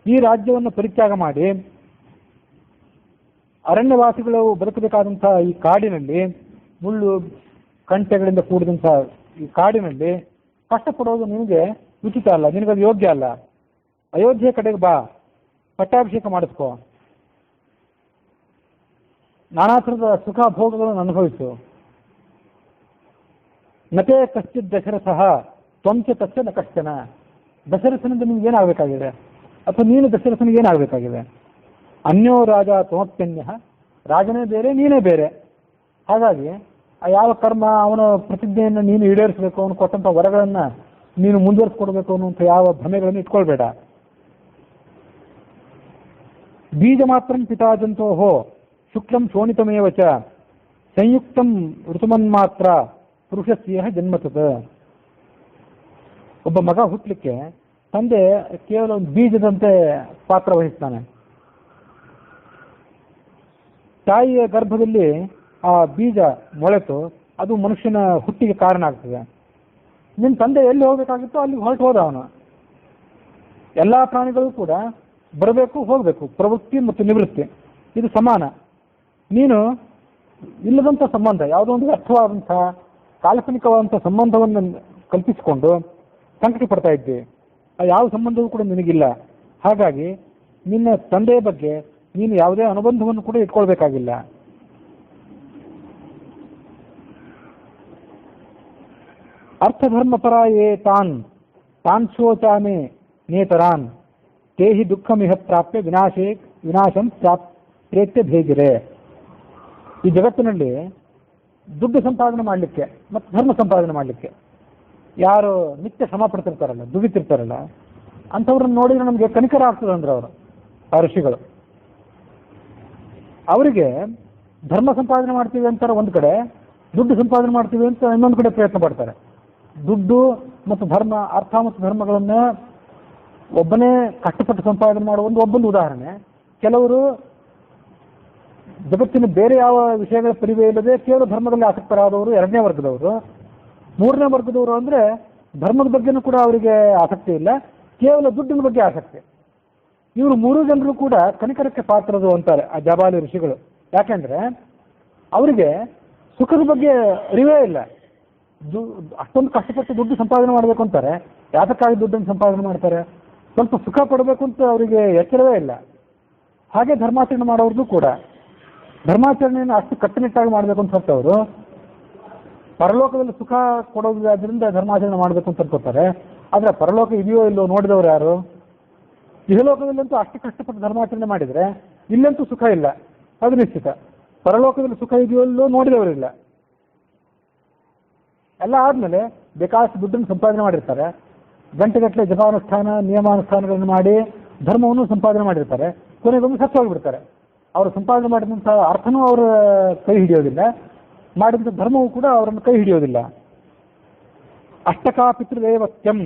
ಈ ರಾಜ್ಯವನ್ನು ಪರಿತ್ಯಾಗ ಮಾಡಿ ಅರಣ್ಯವಾಸಿಗಳು ಬದುಕಬೇಕಾದಂತಹ ಈ ಕಾಡಿನಲ್ಲಿ, ಮುಳ್ಳು ಕಂಟೆಗಳಿಂದ ಕೂಡಿದಂತಹ ಈ ಕಾಡಿನಲ್ಲಿ ಕಷ್ಟಪಡೋದು ನಿನಗೆ ಉಚಿತ ಅಲ್ಲ, ನಿನಗದು ಯೋಗ್ಯ ಅಲ್ಲ. ಅಯೋಧ್ಯೆ ಕಡೆಗೆ ಬಾ, ಪಟ್ಟಾಭಿಷೇಕ ಮಾಡಿಸ್ಕೋ, ನಾನಾ ಥರದ ಸುಖ ಭೋಗಗಳನ್ನು ಅನುಭವಿಸು. ನತೇ ಕಶ್ಚಿತ್ ದಶರಥಃ ತ್ವಂಚ ತಸ್ಯ ನ ಕಶ್ಚನ. ದಶರಥನಿಂದ ನಿಮ್ಗೆ ಏನಾಗಬೇಕಾಗಿದೆ, ಅಥವಾ ನೀನು ದಶರಥನಿಗೆ ಏನಾಗಬೇಕಾಗಿದೆ? ಅನ್ಯೋ ರಾಜ ತ್ವಮಪ್ಯನ್ಯ, ರಾಜನೇ ಬೇರೆ ನೀನೇ ಬೇರೆ. ಹಾಗಾಗಿ ಯಾವ ಕರ್ಮ ಅವನ ಪ್ರತಿಜ್ಞೆಯನ್ನು ನೀನು ಈಡೇರಿಸಬೇಕು, ಅವನು ಕೊಟ್ಟಂಥ ವರಗಳನ್ನು ನೀನು ಮುಂದುವರಿಸ್ಕೊಡ್ಬೇಕು ಅನ್ನುವಂಥ ಯಾವ ಭ್ರಮೆಗಳನ್ನು ಇಟ್ಕೊಳ್ಬೇಡ. ಬೀಜ ಮಾತ್ರ ಪಿತಾಜಂತೋಹೋ ಶುಕ್ಲಂ ಶೋಣಿತಮೇವ ಚ ಸಂಯುಕ್ತಂ ಋತುಮನ್ಮಾತ್ರ ಪುರುಷಸ್ಯ ಜನ್ಮತತ್. ಒಬ್ಬ ಮಗ ಹುಟ್ಟಲಿಕ್ಕೆ ತಂದೆ ಕೇವಲ ಒಂದು ಬೀಜದಂತೆ ಪಾತ್ರ ವಹಿಸ್ತಾನೆ. ತಾಯಿಯ ಗರ್ಭದಲ್ಲಿ ಆ ಬೀಜ ಮೊಳೆತು ಅದು ಮನುಷ್ಯನ ಹುಟ್ಟಿಗೆ ಕಾರಣ ಆಗ್ತದೆ. ನಿನ್ನ ತಂದೆ ಎಲ್ಲಿ ಹೋಗ್ಬೇಕಾಗಿತ್ತೋ ಅಲ್ಲಿಗೆ ಹೊರಟು ಹೋದ ಅವನು. ಎಲ್ಲ ಪ್ರಾಣಿಗಳು ಕೂಡ ಬರಬೇಕು ಹೋಗಬೇಕು, ಪ್ರವೃತ್ತಿ ಮತ್ತು ನಿವೃತ್ತಿ ಇದು ಸಮಾನ. ನೀನು ಇಲ್ಲದಂಥ ಸಂಬಂಧ, ಯಾವುದೋ ಒಂದು ವ್ಯರ್ಥವಾದಂಥ ಕಾಲ್ಪನಿಕವಾದಂಥ ಸಂಬಂಧವನ್ನು ಕಲ್ಪಿಸಿಕೊಂಡು ಸಂಕಟ ಪಡ್ತಾ ಇದ್ದೆ. ಯಾವ ಸಂಬಂಧವೂ ಕೂಡ ನಿನಗಿಲ್ಲ. ಹಾಗಾಗಿ ನಿನ್ನ ತಂದೆಯ ಬಗ್ಗೆ ನೀನು ಯಾವುದೇ ಅನುಬಂಧವನ್ನು ಕೂಡ ಇಟ್ಕೊಳ್ಬೇಕಾಗಿಲ್ಲ. ಅರ್ಥಧರ್ಮಪರಾಯೇ ತಾನ್ ಶೋಚಾಮೆ ನೇತರಾನ್ ತೇಹಿ ದುಃಖಮಿಹ ಪ್ರಾಪ್ಯ ವಿನಾಶಂ ಪ್ರೇತ್ಯ ಭೇಗಿರೆ. ಈ ಜಗತ್ತಿನಲ್ಲಿ ದುಡ್ಡು ಸಂಪಾದನೆ ಮಾಡಲಿಕ್ಕೆ ಮತ್ತು ಧರ್ಮ ಸಂಪಾದನೆ ಮಾಡಲಿಕ್ಕೆ ಯಾರು ನಿತ್ಯ ಶ್ರಮ ಪಡ್ತಿರ್ತಾರಲ್ಲ, ದುಡಿತಿರ್ತಾರಲ್ಲ, ಅಂಥವ್ರನ್ನ ನೋಡಿದ್ರೆ ನಮಗೆ ಕನಿಕರ ಆಗ್ತದೆ ಅಂದ್ರೆ ಅವರು ಆ ಋಷಿಗಳು. ಅವರಿಗೆ ಧರ್ಮ ಸಂಪಾದನೆ ಮಾಡ್ತೀವಿ ಅಂತಾರೆ ಒಂದು ಕಡೆ, ದುಡ್ಡು ಸಂಪಾದನೆ ಮಾಡ್ತೀವಿ ಅಂತ ಇನ್ನೊಂದು ಕಡೆ ಪ್ರಯತ್ನ ಪಡ್ತಾರೆ. ದುಡ್ಡು ಮತ್ತು ಧರ್ಮ, ಅರ್ಥ ಮತ್ತು ಧರ್ಮಗಳನ್ನು ಒಬ್ಬನೇ ಕಷ್ಟಪಟ್ಟು ಸಂಪಾದನೆ ಮಾಡುವ ಒಬ್ಬೊಂದು ಉದಾಹರಣೆ. ಕೆಲವರು ಜಗತ್ತಿನ ಬೇರೆ ಯಾವ ವಿಷಯಗಳ ಪರಿವೇ ಇಲ್ಲದೆ ಕೇವಲ ಧರ್ಮದಲ್ಲಿ ಆಸಕ್ತರಾದವರು ಎರಡನೇ ವರ್ಗದವರು. ಮೂರನೇ ವರ್ಗದವರು ಅಂದರೆ ಧರ್ಮದ ಬಗ್ಗೆನೂ ಕೂಡ ಅವರಿಗೆ ಆಸಕ್ತಿ ಇಲ್ಲ, ಕೇವಲ ದುಡ್ಡಿನ ಬಗ್ಗೆ ಆಸಕ್ತಿ. ಇವರು ಮೂರು ಜನರು ಕೂಡ ಕನಿಕರಕ್ಕೆ ಪಾತ್ರರು ಅಂತಾರೆ ಆ ಜಾಬಾಲಿ ಋಷಿಗಳು. ಯಾಕೆಂದ್ರೆ ಅವರಿಗೆ ಸುಖದ ಬಗ್ಗೆ ಅರಿವೇ ಇಲ್ಲ. ಅಷ್ಟೊಂದು ಕಷ್ಟಪಟ್ಟು ದುಡ್ಡು ಸಂಪಾದನೆ ಮಾಡಬೇಕು ಅಂತಾರೆ, ಯಾತಕ್ಕಾಗಿ ದುಡ್ಡನ್ನು ಸಂಪಾದನೆ ಮಾಡ್ತಾರೆ? ಸ್ವಲ್ಪ ಸುಖ ಪಡಬೇಕು ಅಂತ ಅವರಿಗೆ ಎಚ್ಚರವೇ ಇಲ್ಲ. ಹಾಗೆ ಧರ್ಮಾಚರಣೆ ಮಾಡೋರ್ದು ಕೂಡ ಧರ್ಮಾಚರಣೆಯನ್ನು ಅಷ್ಟು ಕಟ್ಟುನಿಟ್ಟಾಗಿ ಮಾಡಬೇಕು ಅಂತ ಹೊರಟವರು ಪರಲೋಕದಲ್ಲಿ ಸುಖ ಕೊಡೋದ್ರಿಂದ ಧರ್ಮಾಚರಣೆ ಮಾಡಬೇಕು ಅಂತ ಅನ್ಕೋತಾರೆ. ಆದರೆ ಪರಲೋಕ ಇದೆಯೋ ಇಲ್ಲೋ ನೋಡಿದವರು ಯಾರು? ಇಹಲೋಕದಲ್ಲಂತೂ ಅಷ್ಟು ಕಷ್ಟಪಟ್ಟು ಧರ್ಮಾಚರಣೆ ಮಾಡಿದರೆ ಇಲ್ಲಂತೂ ಸುಖ ಇಲ್ಲ, ಅದು ನಿಶ್ಚಿತ. ಪರಲೋಕದಲ್ಲಿ ಸುಖ ಇದೆಯೋ ಇಲ್ಲೋ ನೋಡಿದವರಿಲ್ಲ. ಎಲ್ಲ ಆದಮೇಲೆ ಬೇಕಾದಷ್ಟು ದುಡ್ಡನ್ನು ಸಂಪಾದನೆ ಮಾಡಿರ್ತಾರೆ, ಗಂಟೆಗಟ್ಟಲೆ ಜಪಾನುಷ್ಠಾನ ನಿಯಮಾನುಷ್ಠಾನಗಳನ್ನು ಮಾಡಿ ಧರ್ಮವನ್ನು ಸಂಪಾದನೆ ಮಾಡಿರ್ತಾರೆ. ಕೊನೆಗೊಮ್ಮೆ ಸತ್ತು ಹೋಗಿಬಿಡ್ತಾರೆ. ಅವರು ಸಂಪಾದನೆ ಮಾಡಿದಂಥ ಅರ್ಥನೂ ಅವರ ಕೈ ಹಿಡಿಯೋದಿಲ್ಲ, ಮಾಡಿದಂಥ ಧರ್ಮವೂ ಕೂಡ ಅವರನ್ನು ಕೈ ಹಿಡಿಯೋದಿಲ್ಲ. ಅಷ್ಟಕಾ ಪಿತೃದೇವತ್ಯಂ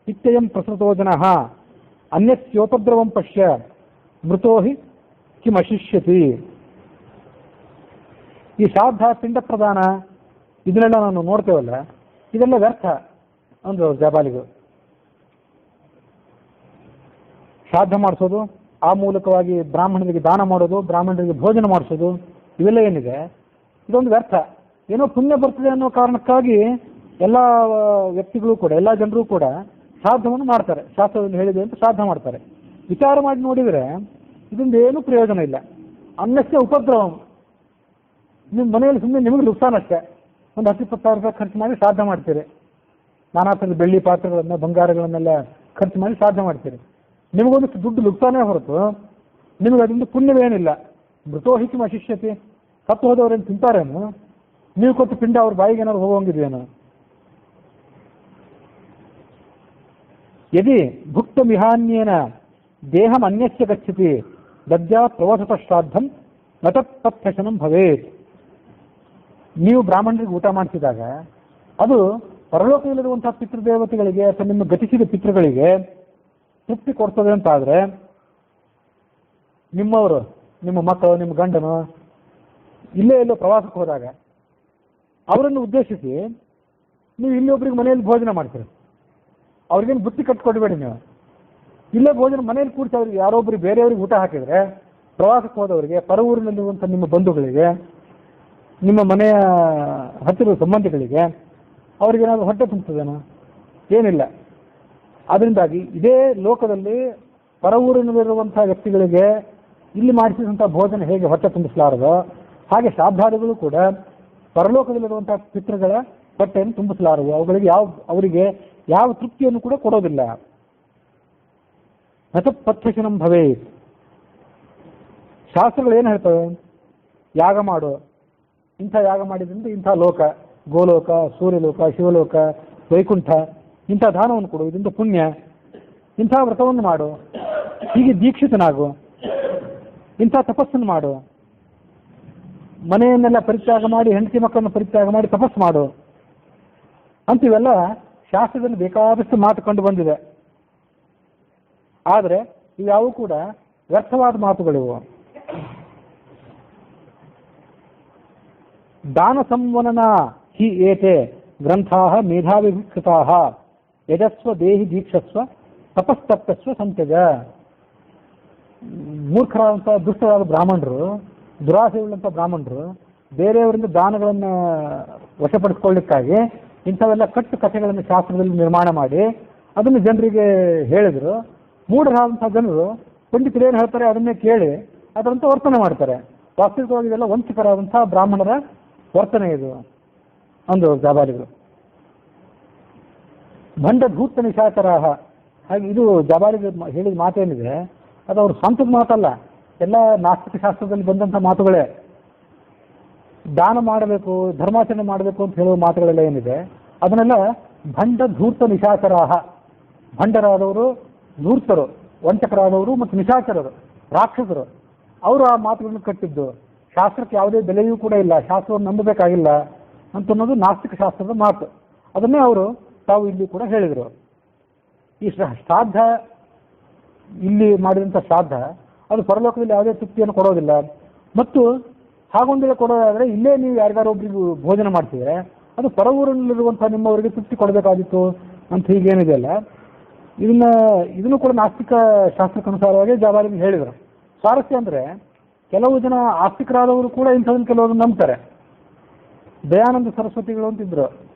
ಇತ್ಯಯಂ ಪ್ರಸೃತೋ ಜನಃ ಅನ್ಯಸ್ಯೋಪದ್ರವಂ ಪಶ್ಯ ಮೃತೋ ಹಿ ಕಿಮಶಿಷ್ಯತಿ. ಈ ಶ್ರಾದ್ದ ಪಿಂಡ ಪ್ರದಾನ ಇದನ್ನೆಲ್ಲ ನಾವು ನೋಡ್ತೇವಲ್ಲ, ಇದೆಲ್ಲ ವ್ಯರ್ಥ ಅಂದ್ರು ಜಾಬಾಲಿಗಳು. ಶ್ರಾದ್ದ ಮಾಡಿಸೋದು, ಆ ಮೂಲಕವಾಗಿ ಬ್ರಾಹ್ಮಣರಿಗೆ ದಾನ ಮಾಡೋದು, ಬ್ರಾಹ್ಮಣರಿಗೆ ಭೋಜನ ಮಾಡಿಸೋದು, ಇವೆಲ್ಲ ಏನಿದೆ ಇದೊಂದು ವ್ಯರ್ಥ. ಏನೋ ಪುಣ್ಯ ಬರ್ತದೆ ಅನ್ನೋ ಕಾರಣಕ್ಕಾಗಿ ಎಲ್ಲ ವ್ಯಕ್ತಿಗಳು ಕೂಡ, ಎಲ್ಲ ಜನರು ಕೂಡ ಶ್ರಾದ್ದವನ್ನು ಮಾಡ್ತಾರೆ. ಶಾಸ್ತ್ರದಲ್ಲಿ ಹೇಳಿದೆ ಅಂತ ಶ್ರಾದ್ದ ಮಾಡ್ತಾರೆ. ವಿಚಾರ ಮಾಡಿ ನೋಡಿದರೆ ಇದರಿಂದ ಏನೂ ಪ್ರಯೋಜನ ಇಲ್ಲ. ಅನ್ನಷ್ಟೇ ಉಪದ್ರವ. ನಿಮ್ಮ ಮನೆಯಲ್ಲಿ ಸುಮ್ಮನೆ ನಿಮಗೆ ನುಕ್ಸಾನಷ್ಟೇ. ಒಂದು 10-20 ರೂಪಾಯಿ ಖರ್ಚು ಮಾಡಿ ಶ್ರಾದ್ದ ಮಾಡ್ತೀರಿ. ನಾನಾ ಥರದ ಬೆಳ್ಳಿ ಪಾತ್ರೆಗಳನ್ನು, ಬಂಗಾರಗಳನ್ನೆಲ್ಲ ಖರ್ಚು ಮಾಡಿ ಶ್ರಾದ್ದ ಮಾಡ್ತೀರಿ. ನಿಮಗೊಂದಿಷ್ಟು ದುಡ್ಡು ನುಕ್ಸಾನೇ ಹೊರತು ನಿಮಗೆ ಅದರಿಂದ ಪುಣ್ಯವೇನಿಲ್ಲ. ಮೃತೋ ಹಿ ಕಿಂ ಅಶಿಷ್ಯತೆ. ಸತ್ತು ಹೋದವರೇನು ತಿಂತಾರೇನು? ನೀವು ಕೊಟ್ಟು ಪಿಂಡ ಅವ್ರ ಬಾಯಿಗೆ ಏನಾದ್ರು ಹೋಗೋಂಗಿದೆಯೇನು? ಯದಿ ಭುಕ್ತ ಮಿಹಾನ್ಯೇನ ದೇಹಂ ಅನ್ಯಸ್ಯ ಗಚ್ಚತಿ ದದ್ಯಾ ಪ್ರವಸತ ಶ್ರಾದ್ದಂ ನ ತತ್ಪಥ್ಯಶನಂ ಭವೇತ್. ನೀವು ಬ್ರಾಹ್ಮಣರಿಗೆ ಊಟ ಮಾಡಿಸಿದಾಗ ಅದು ಪರಲೋಕದಲ್ಲಿರುವಂತಹ ಪಿತೃದೇವತೆಗಳಿಗೆ ಅಥವಾ ನಿಮ್ಮ ಗತಿಸಿದ ಪಿತೃಗಳಿಗೆ ತೃಪ್ತಿ ಕೊಡ್ತದೆ ಅಂತಾದರೆ, ನಿಮ್ಮವರು, ನಿಮ್ಮ ಮಕ್ಕಳು, ನಿಮ್ಮ ಗಂಡನು ಇಲ್ಲೇ ಎಲ್ಲೋ ಪ್ರವಾಸಕ್ಕೆ ಹೋದಾಗ ಅವರನ್ನು ಉದ್ದೇಶಿಸಿ ನೀವು ಇಲ್ಲಿ ಒಬ್ರಿಗೆ ಮನೆಯಲ್ಲಿ ಭೋಜನ ಮಾಡ್ತೀರಿ. ಅವ್ರಿಗೇನು ಬುತ್ತಿ ಕಟ್ಕೊಡ್ಬೇಡಿ. ನೀವು ಇಲ್ಲೇ ಭೋಜನ ಮನೆಯಲ್ಲಿ ಕೂಡಿಸಿ ಅವ್ರಿಗೆ ಯಾರೊಬ್ಬರಿಗೆ ಬೇರೆಯವ್ರಿಗೆ ಊಟ ಹಾಕಿದರೆ, ಪ್ರವಾಸಕ್ಕೆ ಹೋದವರಿಗೆ, ಪರ ಊರಿನಲ್ಲಿರುವಂಥ ನಿಮ್ಮ ಬಂಧುಗಳಿಗೆ, ನಿಮ್ಮ ಮನೆಯ ಹತ್ತಿರದ ಸಂಬಂಧಿಗಳಿಗೆ ಅವ್ರಿಗೇನಾದ್ರು ಹೊಟ್ಟೆ ತುಂಬ್ತದೇನೋ? ಏನಿಲ್ಲ. ಅದರಿಂದಾಗಿ ಇದೇ ಲೋಕದಲ್ಲಿ ಪರ ಊರಿನಲ್ಲಿರುವಂಥ ವ್ಯಕ್ತಿಗಳಿಗೆ ಇಲ್ಲಿ ಮಾಡಿಸಿದಂಥ ಭೋಜನ ಹೇಗೆ ಹೊಟ್ಟೆ ತುಂಬಿಸಲಾರದೋ, ಹಾಗೆ ಶ್ರಾದ್ದಾದಿಗಳು ಕೂಡ ಪರಲೋಕದಲ್ಲಿರುವಂಥ ಪಿತೃಗಳ ಹೊಟ್ಟೆಯನ್ನು ತುಂಬಿಸಲಾರವು. ಅವರಿಗೆ ಯಾವ ತೃಪ್ತಿಯನ್ನು ಕೂಡ ಕೊಡೋದಿಲ್ಲ. ನತಪಥ್ಯಶನಂ ಭವೇತ್. ಶಾಸ್ತ್ರಗಳು ಏನು ಹೇಳ್ತವೆ? ಯಾಗ ಮಾಡು, ಇಂಥ ಯಾಗ ಮಾಡಿದ್ರಿಂದ ಇಂಥ ಲೋಕ, ಗೋಲೋಕ, ಸೂರ್ಯಲೋಕ, ಶಿವಲೋಕ, ವೈಕುಂಠ, ಇಂಥ ದಾನವನ್ನು ಕೊಡು, ಇದರಿಂದ ಪುಣ್ಯ, ಇಂಥ ವ್ರತವನ್ನು ಮಾಡು, ಹೀಗೆ ದೀಕ್ಷಿತನಾಗು, ಇಂಥ ತಪಸ್ಸನ್ನು ಮಾಡು, ಮನೆಯನ್ನೆಲ್ಲ ಪರಿತ್ಯಾಗ ಮಾಡಿ, ಹೆಂಡತಿ ಮಕ್ಕಳನ್ನು ಪರಿತ್ಯಾಗ ಮಾಡಿ ತಪಸ್ಸು ಮಾಡು ಅಂತಿವೆಲ್ಲ ಶಾಸ್ತ್ರದಲ್ಲಿ ಬೇಕಾದಷ್ಟು ಮಾತು ಕಂಡು ಬಂದಿದೆ. ಆದರೆ ಇವ್ಯಾವು ಕೂಡ ವ್ಯರ್ಥವಾದ ಮಾತುಗಳಿವು. ದಾನ ಸಂವನನ ಹಿ ಏತೆ ಗ್ರಂಥಾ ಮೇಧಾವಿಕೃತಾ ಯಜಸ್ವ ದೇಹಿ ದೀಕ್ಷಸ್ವ ತಪಸ್ತಪ್ತಸ್ವ ಸಂತ್ಯಜ. ಮೂರ್ಖರಾದಂಥ ದುಷ್ಟರಾದ ಬ್ರಾಹ್ಮಣರು, ದುರಾಸೆಯುಳ್ಳಂಥ ಬ್ರಾಹ್ಮಣರು ಬೇರೆಯವರಿಂದ ದಾನಗಳನ್ನು ವಶಪಡಿಸ್ಕೊಳ್ಳಿಕ್ಕಾಗಿ ಇಂಥವೆಲ್ಲ ಕಟ್ಟು ಕಥೆಗಳನ್ನು ಶಾಸ್ತ್ರದಲ್ಲಿ ನಿರ್ಮಾಣ ಮಾಡಿ ಅದನ್ನು ಜನರಿಗೆ ಹೇಳಿದರು. ಮೂಢರಾದಂಥ ಜನರು ಪಂಡಿತರು ಏನು ಹೇಳ್ತಾರೆ ಅದನ್ನೇ ಕೇಳಿ ಅದರಂತೆ ವರ್ತನೆ ಮಾಡ್ತಾರೆ. ವಾಸ್ತವಿಕವಾಗಿ ಇದೆಲ್ಲ ವಂಚಿತರಾದಂಥ ಬ್ರಾಹ್ಮಣರ ವರ್ತನೆ ಇದು ಅಂದರು ಜಾಬಾಲಿಗಳು. ಭಂಡ ಧೂರ್ತ ನಿಶಾಚರಾಹ. ಹಾಗೆ ಇದು ಜಾಬಾಲಿಗೆ ಹೇಳಿದ ಮಾತೇನಿದೆ ಅದು ಅವ್ರ ಸ್ವಂತದ ಮಾತಲ್ಲ, ಎಲ್ಲ ನಾಸ್ತಿಕ ಶಾಸ್ತ್ರದಲ್ಲಿ ಬಂದಂಥ ಮಾತುಗಳೇ. ದಾನ ಮಾಡಬೇಕು, ಧರ್ಮಾಚರಣೆ ಮಾಡಬೇಕು ಅಂತ ಹೇಳುವ ಮಾತುಗಳೆಲ್ಲ ಏನಿದೆ ಅದನ್ನೆಲ್ಲ ಭಂಡ ಧೂರ್ತ ನಿಶಾಚರಾಹ. ಭಂಡರಾದವರು, ಧೂರ್ತರು, ವಂಚಕರಾದವರು ಮತ್ತು ನಿಶಾಚರರು, ರಾಕ್ಷಸರು, ಅವರು ಆ ಮಾತುಗಳನ್ನು ಕಟ್ಟಿದ್ದು. ಶಾಸ್ತ್ರಕ್ಕೆ ಯಾವುದೇ ಬೆಲೆಯೂ ಕೂಡ ಇಲ್ಲ, ಶಾಸ್ತ್ರವನ್ನು ನಂಬಬೇಕಾಗಿಲ್ಲ ಅಂತನ್ನೋದು ನಾಸ್ತಿಕ ಶಾಸ್ತ್ರದ ಮಾತು. ಅದನ್ನೇ ಅವರು ತಾವು ಇಲ್ಲಿ ಕೂಡ ಹೇಳಿದರು. ಈ ಶ್ರಾದ್ದ, ಇಲ್ಲಿ ಮಾಡಿದಂಥ ಶ್ರಾದ್ದ ಅದು ಪರಲೋಕದಲ್ಲಿ ಯಾವುದೇ ತೃಪ್ತಿಯನ್ನು ಕೊಡೋದಿಲ್ಲ. ಮತ್ತು ಹಾಗೊಂದಿಲ್ಲ ಕೊಡೋದಾದರೆ ಇಲ್ಲೇ ನೀವು ಯಾರಿಗಾರೊಬ್ಬರಿಗೂ ಭೋಜನ ಮಾಡ್ತಿದ್ರೆ ಅದು ಪರ ಊರಿನಲ್ಲಿರುವಂಥ ನಿಮ್ಮವರಿಗೆ ತೃಪ್ತಿ ಕೊಡಬೇಕಾಗಿತ್ತು ಅಂತ ಹೀಗೇನಿದೆಯಲ್ಲ, ಇದನ್ನು ಕೂಡ ನಾಸ್ತಿಕ ಶಾಸ್ತ್ರಕ್ಕನುಸಾರವಾಗಿ ಜಾಬಾಲಿಗೆ ಹೇಳಿದರು. ಸ್ವಾರಸ್ಯ ಅಂದರೆ ಕೆಲವು ಜನ ಆಸ್ತಿಕರಾದವರು ಕೂಡ ಇಂಥದನ್ನು ಕೆಲವರು ನಂಬ್ತಾರೆ. ದಯಾನಂದ ಸರಸ್ವತಿಗಳು ಅಂತಿದ್ರು,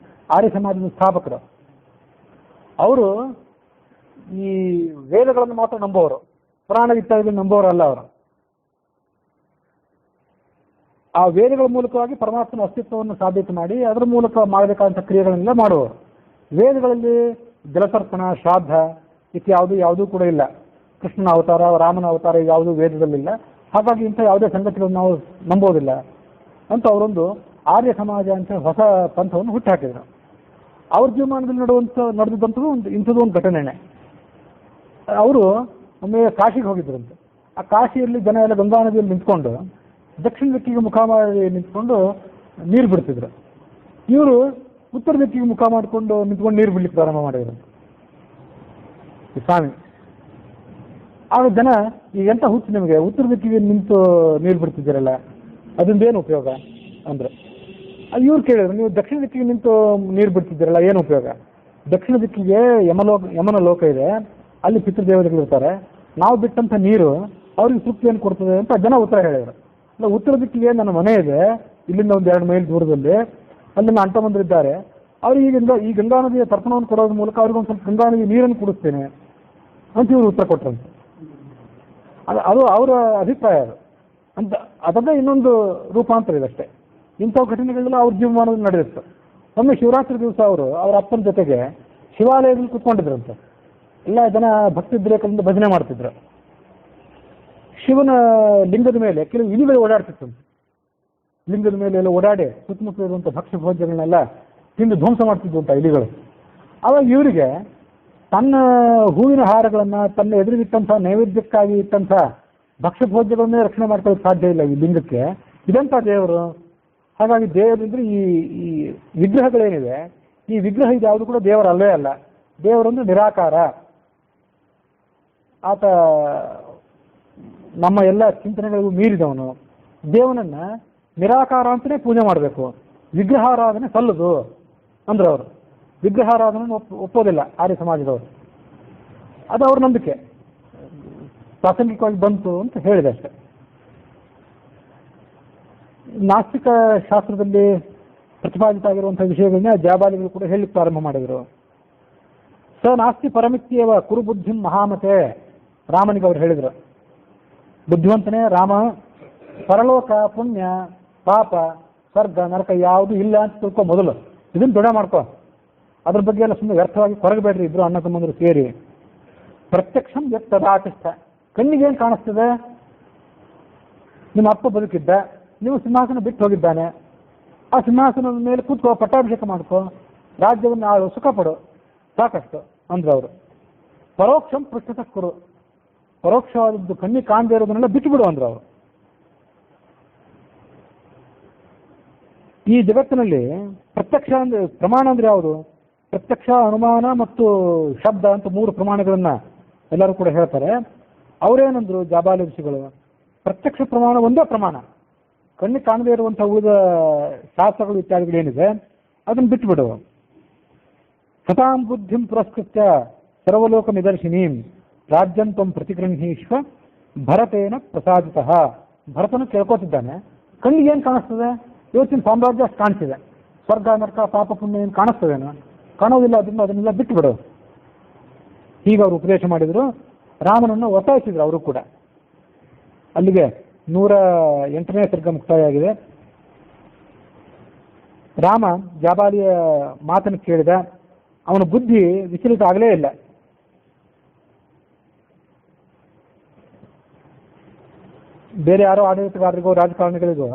ಆರ್ಯ ಸಮಾಜದ ಸ್ಥಾಪಕರು. ಅವರು ಈ ವೇದಗಳನ್ನು ಮಾತ್ರ ನಂಬೋರು, ಪುರಾಣ ಇತ್ಯಾದಿಗಳನ್ನು ನಂಬೋರಲ್ಲ. ಅವರು ಆ ವೇದಗಳ ಮೂಲಕವಾಗಿ ಪರಮಾತ್ಮನ ಅಸ್ತಿತ್ವವನ್ನು ಸಾಬೀತು ಮಾಡಿ ಅದರ ಮೂಲಕ ಮಾಡಬೇಕಾದಂಥ ಕ್ರಿಯೆಗಳನ್ನೆಲ್ಲ ಮಾಡುವರು. ವೇದಗಳಲ್ಲಿ ಜಲತರ್ಪಣ, ಶ್ರಾದ್ದ ಯಾವುದೂ ಕೂಡ ಇಲ್ಲ. ಕೃಷ್ಣನ ಅವತಾರ, ರಾಮನ ಅವತಾರ ಯಾವುದೂ ವೇದದಲ್ಲಿಲ್ಲ. ಹಾಗಾಗಿ ಇಂಥ ಯಾವುದೇ ಸಂಗತಿಗಳನ್ನು ನಾವು ನಂಬೋದಿಲ್ಲ ಅಂತ ಅವರೊಂದು ಆರ್ಯ ಸಮಾಜ ಅಂತ ಹೊಸ ಪಂಥವನ್ನು ಹುಟ್ಟುಹಾಕಿದರು. ಅವ್ರ ಜೀವಮಾನದಲ್ಲಿ ನಡೆದಂಥದ್ದು ಇಂಥದ್ದು ಒಂದು ಘಟನೆನೇ. ಅವರು ಒಮ್ಮೆ ಕಾಶಿಗೆ ಹೋಗಿದ್ರಂತೆ. ಆ ಕಾಶಿಯಲ್ಲಿ ಜನ ಎಲ್ಲ ಗಂಗಾ ನದಿಯಲ್ಲಿ ನಿಂತ್ಕೊಂಡು ದಕ್ಷಿಣ ದಿಕ್ಕಿಗೆ ಮುಖ ಮಾಡಿ ನಿಂತ್ಕೊಂಡು ನೀರು ಬಿಡ್ತಿದ್ರು. ಇವರು ಉತ್ತರ ದಿಕ್ಕಿಗೆ ಮುಖ ಮಾಡಿಕೊಂಡು ನಿಂತ್ಕೊಂಡು ನೀರು ಬಿಡ್ಲಿಕ್ಕೆ ಪ್ರಾರಂಭ ಮಾಡಿದ್ರು ಸ್ವಾಮಿ. ಆಗ ಜನ, ಈಗ ಎಂತ ಹುಚ್ಚು ನಿಮಗೆ, ಉತ್ತರ ದಿಕ್ಕಿಗೆ ನಿಂತು ನೀರು ಬಿಡ್ತಿದ್ದೀರಲ್ಲ ಅದರಿಂದೇನು ಉಪಯೋಗ ಅಂದ್ರೆ, ಇವ್ರು ಕೇಳಿದ್ರು, ನೀವು ದಕ್ಷಿಣ ದಿಕ್ಕಿಗೆ ನಿಂತು ನೀರು ಬಿಡ್ತಿದ್ದೀರಲ್ಲ ಏನು ಉಪಯೋಗ? ದಕ್ಷಿಣ ದಿಕ್ಕಿಗೆ ಯಮನ ಲೋಕ ಇದೆ, ಅಲ್ಲಿ ಪಿತೃದೇವತೆಗಳಿರ್ತಾರೆ, ನಾವು ಬಿಟ್ಟಂಥ ನೀರು ಅವ್ರಿಗೆ ತೃಪ್ತಿಯನ್ನು ಕೊಡ್ತದೆ ಅಂತ ಜನ ಉತ್ತರ ಹೇಳಿದರು. ಇಲ್ಲ, ಉತ್ತರ ದಿಕ್ಕಿಗೆ ನನ್ನ ಮನೆ ಇದೆ, ಇಲ್ಲಿಂದ ಒಂದು 2 ಮೈಲ್ ದೂರದಲ್ಲಿ, ಅಲ್ಲಿನ ಅಂಟ ಬಂದಿದ್ದಾರೆ, ಅವ್ರಿಗೆ ಈ ಗಂಗಾ ನದಿಯ ತರ್ಪಣವನ್ನು ಕೊಡೋದ್ರ ಮೂಲಕ ಅವ್ರಿಗೆ ಒಂದು ಸ್ವಲ್ಪ ಗಂಗಾ ನದಿ ನೀರನ್ನು ಕುಡಿಸ್ತೇನೆ ಅಂತ ಇವರು ಉತ್ತರ ಕೊಟ್ಟರಂತೆ. ಅದು ಅವರ ಅಭಿಪ್ರಾಯ. ಅದು ಅಂತ ಅದದೇ ಇನ್ನೊಂದು ರೂಪಾಂತರ ಇದೆ ಅಷ್ಟೇ. ಇಂಥ ಘಟನೆಗಳೆಲ್ಲ ಅವ್ರ ಜೀವಮಾನದಲ್ಲಿ ನಡೆದಿತ್ತು. ಒಮ್ಮೆ ಶಿವರಾತ್ರಿ ದಿವಸ ಅವ್ರ ಅಪ್ಪನ ಜೊತೆಗೆ ಶಿವಾಲಯದಲ್ಲಿ ಕೂತ್ಕೊಂಡಿದ್ರಂತೆ. ಎಲ್ಲ ಜನ ಭಕ್ತಿದ್ರೇಕದಿಂದ ಭಜನೆ ಮಾಡ್ತಿದ್ರು. ಶಿವನ ಲಿಂಗದ ಮೇಲೆ ಕೆಲವು ಇಲಿಗಳು ಓಡಾಡ್ತಿತ್ತು. ಲಿಂಗದ ಮೇಲೆ ಎಲ್ಲ ಓಡಾಡಿ ಸುತ್ತಮುತ್ತ ಇರುವಂಥ ಭಕ್ಷ್ಯ ಭೋಜ್ಯಗಳನ್ನೆಲ್ಲ ತಿಂದು ಧ್ವಂಸ ಮಾಡ್ತಿದ್ವು ಅಂತ ಇಲಿಗಳು. ಆವಾಗ ಇವರಿಗೆ ತನ್ನ ಹೂವಿನ ಹಾರಗಳನ್ನು, ತನ್ನ ಎದುರಿಗಿಟ್ಟಂಥ ನೈವೇದ್ಯಕ್ಕಾಗಿ ಇಟ್ಟಂಥ ಭಕ್ಷ್ಯ ಭೋಜ್ಯಗಳನ್ನೇ ರಕ್ಷಣೆ ಮಾಡ್ಕೊಳ್ಳೋಕೆ ಸಾಧ್ಯ ಇಲ್ಲ ಈ ಲಿಂಗಕ್ಕೆ. ಇದಂಥ ದೇವರು. ಹಾಗಾಗಿ ದೇವರಿದ್ರೆ ಈ ವಿಗ್ರಹಗಳೇನಿದೆ, ಈ ವಿಗ್ರಹ ಇದು ಯಾವುದು ಕೂಡ ದೇವರಲ್ಲೇ ಅಲ್ಲ. ದೇವರೊಂದು ನಿರಾಕಾರ. ಆತ ನಮ್ಮ ಎಲ್ಲ ಚಿಂತನೆಗಳಿಗೂ ಮೀರಿದವನು. ದೇವನನ್ನ ನಿರಾಕಾರ ಅಂತಲೇ ಪೂಜೆ ಮಾಡಬೇಕು, ವಿಗ್ರಹಾರಾಧನೆ ಸಲ್ಲದು ಅಂದ್ರೆ ಅವರು. ವಿಗ್ರಹಾರಾಧನೆ ಒಪ್ಪೋದಿಲ್ಲ ಆರ್ಯ ಸಮಾಜದವರು. ಅದು ಅವ್ರ ನಂಬಿಕೆ, ಪ್ರಾಸಂಗಿಕವಾಗಿ ಬಂತು ಅಂತ ಹೇಳಿದೆ ಅಷ್ಟೆ. ನಾಸ್ತಿಕ ಶಾಸ್ತ್ರದಲ್ಲಿ ಪ್ರತಿಪಾದಿತ ಆಗಿರುವಂಥ ವಿಷಯಗಳನ್ನ ಜಾಬಾಲಿಗಳು ಕೂಡ ಹೇಳಿ ಪ್ರಾರಂಭ ಮಾಡಿದರು. ಸ ನಾಸ್ತಿ ಪರಮಿತ್ಯೇವ ಕುರುಬುದ್ಧಿಂ ಮಹಾಮತೆ. ರಾಮನಿಗೆ ಅವ್ರು ಹೇಳಿದರು, ಬುದ್ಧಿವಂತನೇ ರಾಮ, ಪರಲೋಕ, ಪುಣ್ಯ, ಪಾಪ, ಸ್ವರ್ಗ, ನರಕ ಯಾವುದು ಇಲ್ಲ ಅಂತ ತಿಳ್ಕೊ. ಮೊದಲು ಇದನ್ನು ದೃಢ ಮಾಡ್ಕೊ. ಅದ್ರ ಬಗ್ಗೆ ಎಲ್ಲ ಸುಮ್ಮನೆ ವ್ಯರ್ಥವಾಗಿ ಕೊರಗಬೇಡ್ರಿ ಇಬ್ರು ಅಣ್ಣ ತಮ್ಮಂದರು ಸೇರಿ. ಪ್ರತ್ಯಕ್ಷಂ ಯತ್ತದಾತಿಷ್ಠ. ಕಣ್ಣಿಗೇನು ಕಾಣಿಸ್ತದೆ? ನಿಮ್ಮ ಅಪ್ಪ ಬದುಕಿದ್ದ, ನೀವು ಸಿಂಹಾಸನ ಬಿಟ್ಟು ಹೋಗಿದ್ದಾನೆ, ಆ ಸಿಂಹಾಸನದ ಮೇಲೆ ಕೂತ್ಕೋ, ಪಟ್ಟಾಭಿಷೇಕ ಮಾಡ್ಕೋ, ರಾಜ್ಯವನ್ನು ಆಳು, ಸುಖ ಪಡು, ಸಾಕಷ್ಟು ಅಂದ್ರೆ ಅವರು. ಪರೋಕ್ಷಂ ಪೃಷ್ಠತಃ ಕುರು. ಪರೋಕ್ಷವಾದದ್ದು ಕಣ್ಣಿಗೆ ಕಾಣದೇ ಇರೋದನ್ನೆಲ್ಲ ಬಿಟ್ಟು ಬಿಡು ಅಂದ್ರೆ ಅವರು. ಈ ಜಗತ್ತಿನಲ್ಲಿ ಪ್ರತ್ಯಕ್ಷ ಅಂದ್ರೆ, ಪ್ರಮಾಣ ಅಂದ್ರೆ ಯಾವುದು? ಪ್ರತ್ಯಕ್ಷ, ಅನುಮಾನ ಮತ್ತು ಶಬ್ದ ಅಂತ 3 ಪ್ರಮಾಣಗಳನ್ನ ಎಲ್ಲರೂ ಕೂಡ ಹೇಳ್ತಾರೆ. ಅವರೇನಂದ್ರು ಜಾಬಾಲಿ ಋಷಿಗಳು, ಪ್ರತ್ಯಕ್ಷ ಪ್ರಮಾಣ ಒಂದೇ ಪ್ರಮಾಣ, ಕಣ್ಣಿಗೆ ಕಾಣದೇ ಇರುವಂತಹ ಉಳಿದ ಶಾಸ್ತ್ರಗಳು ಇತ್ಯಾದಿಗಳು ಏನಿದೆ ಅದನ್ನು ಬಿಟ್ಟುಬಿಡು. ಸತಾಂ ಬುದ್ಧಿಂ ಪುರಸ್ಕೃತ್ಯ ಸರ್ವಲೋಕ ನಿದರ್ಶಿನೀಂ ರಾಜ್ಯಂತಂ ಪ್ರತಿಗೃಹೀಶ್ವ ಭರತೇನ ಪ್ರಸಾದಿತಃ. ಭರತನು ಕೇಳ್ಕೊತಿದ್ದಾನೆ, ಕಣ್ಣಿಗೆ ಏನು ಕಾಣಿಸ್ತದೆ? ಇವತ್ತಿನ ಸಾಮ್ರಾಜ್ಯ ಅಷ್ಟು ಕಾಣಿಸಿದೆ, ಸ್ವರ್ಗ ನರಕ ಪಾಪ ಪುಣ್ಯ ಏನು ಕಾಣಿಸ್ತದೇನೋ? ಕಾಣೋದಿಲ್ಲ, ಅದರಿಂದ ಅದನ್ನೆಲ್ಲ ಬಿಟ್ಟುಬಿಡು. ಹೀಗೆ ಅವರು ಉಪದೇಶ ಮಾಡಿದ್ರು. ರಾಮನನ್ನು ಒತ್ತಾಯಿಸಿದ್ರು ಅವರು ಕೂಡ. ಅಲ್ಲಿಗೆ 108ನೇ ಸರ್ಗ ಮುಕ್ತಾಯ ಆಗಿದೆ. ರಾಮ ಜಾಬಾಲಿಯ ಮಾತನ್ನು ಕೇಳಿದ. ಅವನ ಬುದ್ಧಿ ವಿಚಲಿತ ಆಗಲೇ ಇಲ್ಲ. ಬೇರೆ ಯಾರೋ ಆಡಳಿತಗಾರರಿಗೋ ರಾಜಕಾರಣಿಗಳಿಗೋ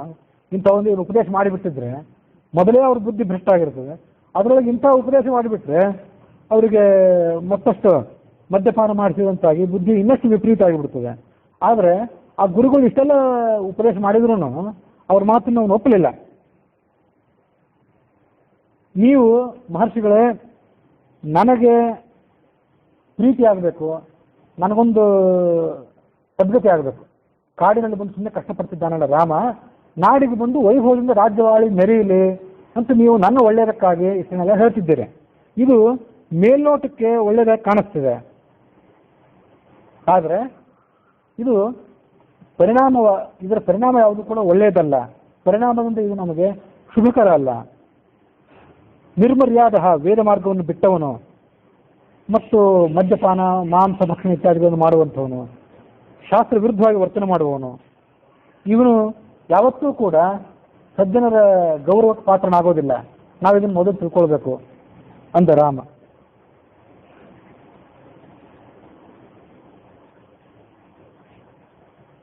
ಇಂಥ ಒಂದು ಉಪದೇಶ ಮಾಡಿಬಿಟ್ಟಿದ್ರೆ ಮೊದಲೇ ಅವ್ರ ಬುದ್ಧಿ ಭ್ರಷ್ಟ ಆಗಿರ್ತದೆ. ಅದರೊಳಗೆ ಇಂಥ ಉಪದೇಶ ಮಾಡಿಬಿಟ್ರೆ ಅವರಿಗೆ ಮತ್ತಷ್ಟು ಮದ್ಯಪಾನ ಮಾಡಿಸಿದಂತಾಗಿ ಬುದ್ಧಿ ಇನ್ನಷ್ಟು ವಿಪರೀತ ಆಗಿಬಿಡ್ತದೆ. ಆದರೆ ಆ ಗುರುಗಳು ಇಷ್ಟೆಲ್ಲ ಉಪದೇಶ ಮಾಡಿದ್ರು ಅವ್ರ ಮಾತನ್ನು ಅವನು ಒಪ್ಪಲಿಲ್ಲ. ನೀವು ಮಹರ್ಷಿಗಳೇ, ನನಗೆ ಪ್ರೀತಿ ಆಗಬೇಕು, ನನಗೊಂದು ಸದ್ಗತಿ ಆಗಬೇಕು. ಕಾಡಿನಲ್ಲಿ ಬಂದು ಸುಮ್ಮನೆ ಕಷ್ಟಪಡ್ತಿದ್ದಾನಲ್ಲ ರಾಮ, ನಾಡಿಗೆ ಬಂದು ವೈಭವದಿಂದ ರಾಜ್ಯವಾಳಿ ಮೆರೆಯಲಿ ಅಂತ ನೀವು ನನ್ನ ಒಳ್ಳೆಯದಕ್ಕಾಗಿ ಇಷ್ಟನ್ನೆಲ್ಲ ಹೇಳ್ತಿದ್ದೀರಿ. ಇದು ಮೇಲ್ನೋಟಕ್ಕೆ ಒಳ್ಳೆಯದಾಗಿ ಕಾಣಿಸ್ತಿದೆ, ಆದರೆ ಇದು ಇದರ ಪರಿಣಾಮ ಯಾವುದು ಕೂಡ ಒಳ್ಳೆಯದಲ್ಲ. ಪರಿಣಾಮದಿಂದ ಇದು ನಮಗೆ ಶುಭಕರ ಅಲ್ಲ. ನಿರ್ಮರ್ಯಾದ ವೇದ ಮಾರ್ಗವನ್ನು ಬಿಟ್ಟವನು ಮತ್ತು ಮದ್ಯಪಾನ ಮಾಂಸ ಭಕ್ಷಣೆ ಇತ್ಯಾದಿಗಳನ್ನು ಮಾಡುವಂಥವನು, ಶಾಸ್ತ್ರ ವಿರುದ್ಧವಾಗಿ ವರ್ತನೆ ಮಾಡುವವನು, ಇವನು ಯಾವತ್ತೂ ಕೂಡ ಸಜ್ಜನರ ಗೌರವಕ್ಕೆ ಪಾತ್ರನಾಗೋದಿಲ್ಲ. ನಾವು ಇದನ್ನು ಮೊದಲು ತಿಳ್ಕೊಳ್ಬೇಕು ಅಂದ ರಾಮ.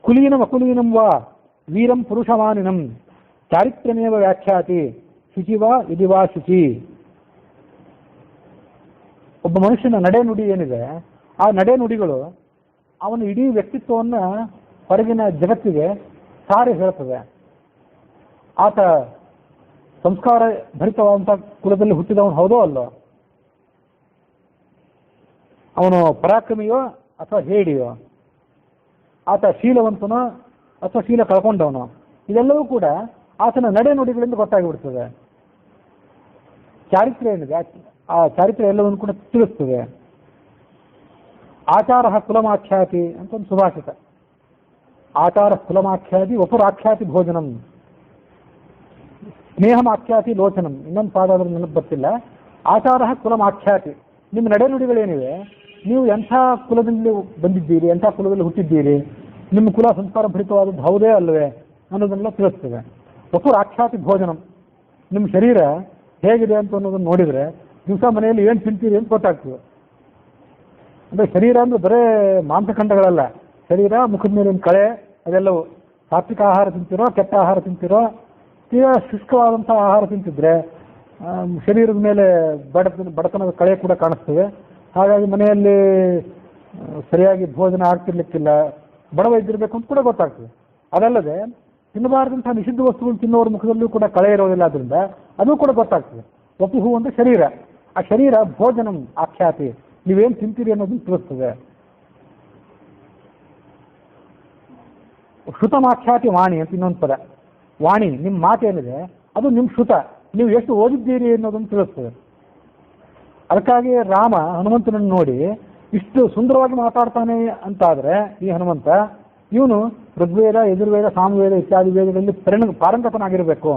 ಕುಲೀನಂ ಅಕುಲೀನಂ ವಾ ವೀರಂ ಪುರುಷಮಾನಿನಂ ಚಾರಿತ್ರ್ಯಮೇವ ವ್ಯಾಖ್ಯಾತಿ ಶುಚಿವಾ ಇದಿವಾ ಶುಚಿ. ಒಬ್ಬ ಮನುಷ್ಯನ ನಡೆ ನುಡಿ ಏನಿದೆ, ಆ ನಡೆ ನುಡಿಗಳು ಅವನ ಇಡೀ ವ್ಯಕ್ತಿತ್ವವನ್ನು ಹೊರಗಿನ ಜಗತ್ತಿಗೆ ಸಾರಿ ಹೇಳ್ತದೆ. ಆತ ಸಂಸ್ಕಾರ ಭರಿತವಾದಂಥ ಕುಲದಲ್ಲಿ ಹುಟ್ಟಿದವನು ಹೌದೋ ಅಲ್ಲೋ, ಅವನು ಪರಾಕ್ರಮಿಯೋ ಅಥವಾ ಹೇಡಿಯೋ, ಆತ ಶೀಲವಂತನೋ ಅಥವಾ ಶೀಲ ಕಳ್ಕೊಂಡವನು, ಇದೆಲ್ಲವೂ ಕೂಡ ಆತನ ನಡೆ ನುಡಿಗಳಿಂದ ಗೊತ್ತಾಗಿಬಿಡ್ತದೆ. ಚಾರಿತ್ರ್ಯ ಏನಿದೆ ಆ ಚಾರಿತ್ರ್ಯ ಎಲ್ಲವನ್ನು ಕೂಡ ತಿಳಿಸ್ತದೆ. ಆಚಾರ ಕುಲಮಾಖ್ಯಾತಿ ಅಂತ ಒಂದು ಸುಭಾಷಿತ. ಆಚಾರ ಕುಲಮಾಖ್ಯಾತಿ ವಪುರಾಖ್ಯಾತಿ ಭೋಜನಂ ಸ್ನೇಹಮಾಖ್ಯಾತಿ ಲೋಚನಂ. ಇನ್ನೊಂದು ಪಾದ ಆದರೂ ನೆನಪು ಬರ್ತಿಲ್ಲ. ಆಚಾರ ಕುಲಮಾಖ್ಯಾತಿ, ನಿಮ್ಮ ನಡೆನುಡಿಗಳೇನಿವೆ, ನೀವು ಎಂಥ ಕುಲದಲ್ಲಿ ಬಂದಿದ್ದೀರಿ, ಎಂಥ ಕುಲದಲ್ಲಿ ಹುಟ್ಟಿದ್ದೀರಿ, ನಿಮ್ಮ ಕುಲ ಸಂಸ್ಕಾರ ಭರಿತವಾದದ್ದು ಹೌದೇ ಅಲ್ಲವೇ ಅನ್ನೋದನ್ನೆಲ್ಲ ತಿಳಿಸ್ತದೆ. ವಪುರಾಖ್ಯಾತಿ ಭೋಜನಂ, ನಿಮ್ಮ ಶರೀರ ಹೇಗಿದೆ ಅಂತ ಅನ್ನೋದನ್ನು ನೋಡಿದರೆ ದಿವಸ ಮನೆಯಲ್ಲಿ ಏನು ತಿಂತೀರಿ ಅಂತ ಗೊತ್ತಾಗ್ತದೆ. ಅಂದರೆ ಶರೀರ ಅಂದರೆ ಬರೇ ಮಾಂಸಖಂಡಗಳಲ್ಲ, ಶರೀರ, ಮುಖದ ಮೇಲಿನ ಕಳೆ, ಅದೆಲ್ಲವೂ. ಸಾತ್ವಿಕ ಆಹಾರ ತಿಂತಿರೋ, ಕೆಟ್ಟ ಆಹಾರ ತಿಂತಿರೋ, ತೀರಾ ಶುಷ್ಕವಾದಂಥ ಆಹಾರ ತಿಂತಿದ್ರೆ ಶರೀರದ ಮೇಲೆ ಬಡತನದ ಕಳೆ ಕೂಡ ಕಾಣಿಸ್ತದೆ. ಹಾಗಾಗಿ ಮನೆಯಲ್ಲಿ ಸರಿಯಾಗಿ ಭೋಜನ ಆಗ್ತಿರ್ಲಿಕ್ಕಿಲ್ಲ, ಬಡವ ಇದ್ದಿರಬೇಕು ಅಂತ ಕೂಡ ಗೊತ್ತಾಗ್ತದೆ. ಅದಲ್ಲದೆ ತಿನ್ನಬಾರದಂತಹ ನಿಷಿದ್ಧ ವಸ್ತುಗಳು ತಿನ್ನೋರ ಮುಖದಲ್ಲೂ ಕೂಡ ಕಳೆ ಇರೋದಿಲ್ಲ, ಅದರಿಂದ ಅದು ಕೂಡ ಗೊತ್ತಾಗ್ತದೆ. ವಪುಹು ಅಂದರೆ ಶರೀರ, ಆ ಶರೀರ ಭೋಜನಂ ಆಖ್ಯಾತಿ, ನೀವೇನು ತಿಂತೀರಿ ಅನ್ನೋದನ್ನು ತಿಳಿಸ್ತದೆ. ಶ್ರುತಮಾಖ್ಯಾತಿ ವಾಣಿ ಅಂತ ಇನ್ನೊಂದು ಪದ. ವಾಣಿ, ನಿಮ್ಮ ಮಾತೇನಿದೆ ಅದು ನಿಮ್ಮ ಶ್ರುತ, ನೀವು ಎಷ್ಟು ಓದಿದ್ದೀರಿ ಅನ್ನೋದನ್ನು ತಿಳಿಸ್ತದೆ. ಅದಕ್ಕಾಗಿ ರಾಮ ಹನುಮಂತನನ್ನು ನೋಡಿ ಇಷ್ಟು ಸುಂದರವಾಗಿ ಮಾತಾಡ್ತಾನೆ ಅಂತಾದರೆ ಈ ಹನುಮಂತ, ಇವನು ಋಗ್ವೇದ, ಯಜುರ್ವೇದ, ಸಾಮವೇದ ಇತ್ಯಾದಿ ವೇದಗಳಲ್ಲಿ ಪಾರಂಗತನಾಗಿರಬೇಕು.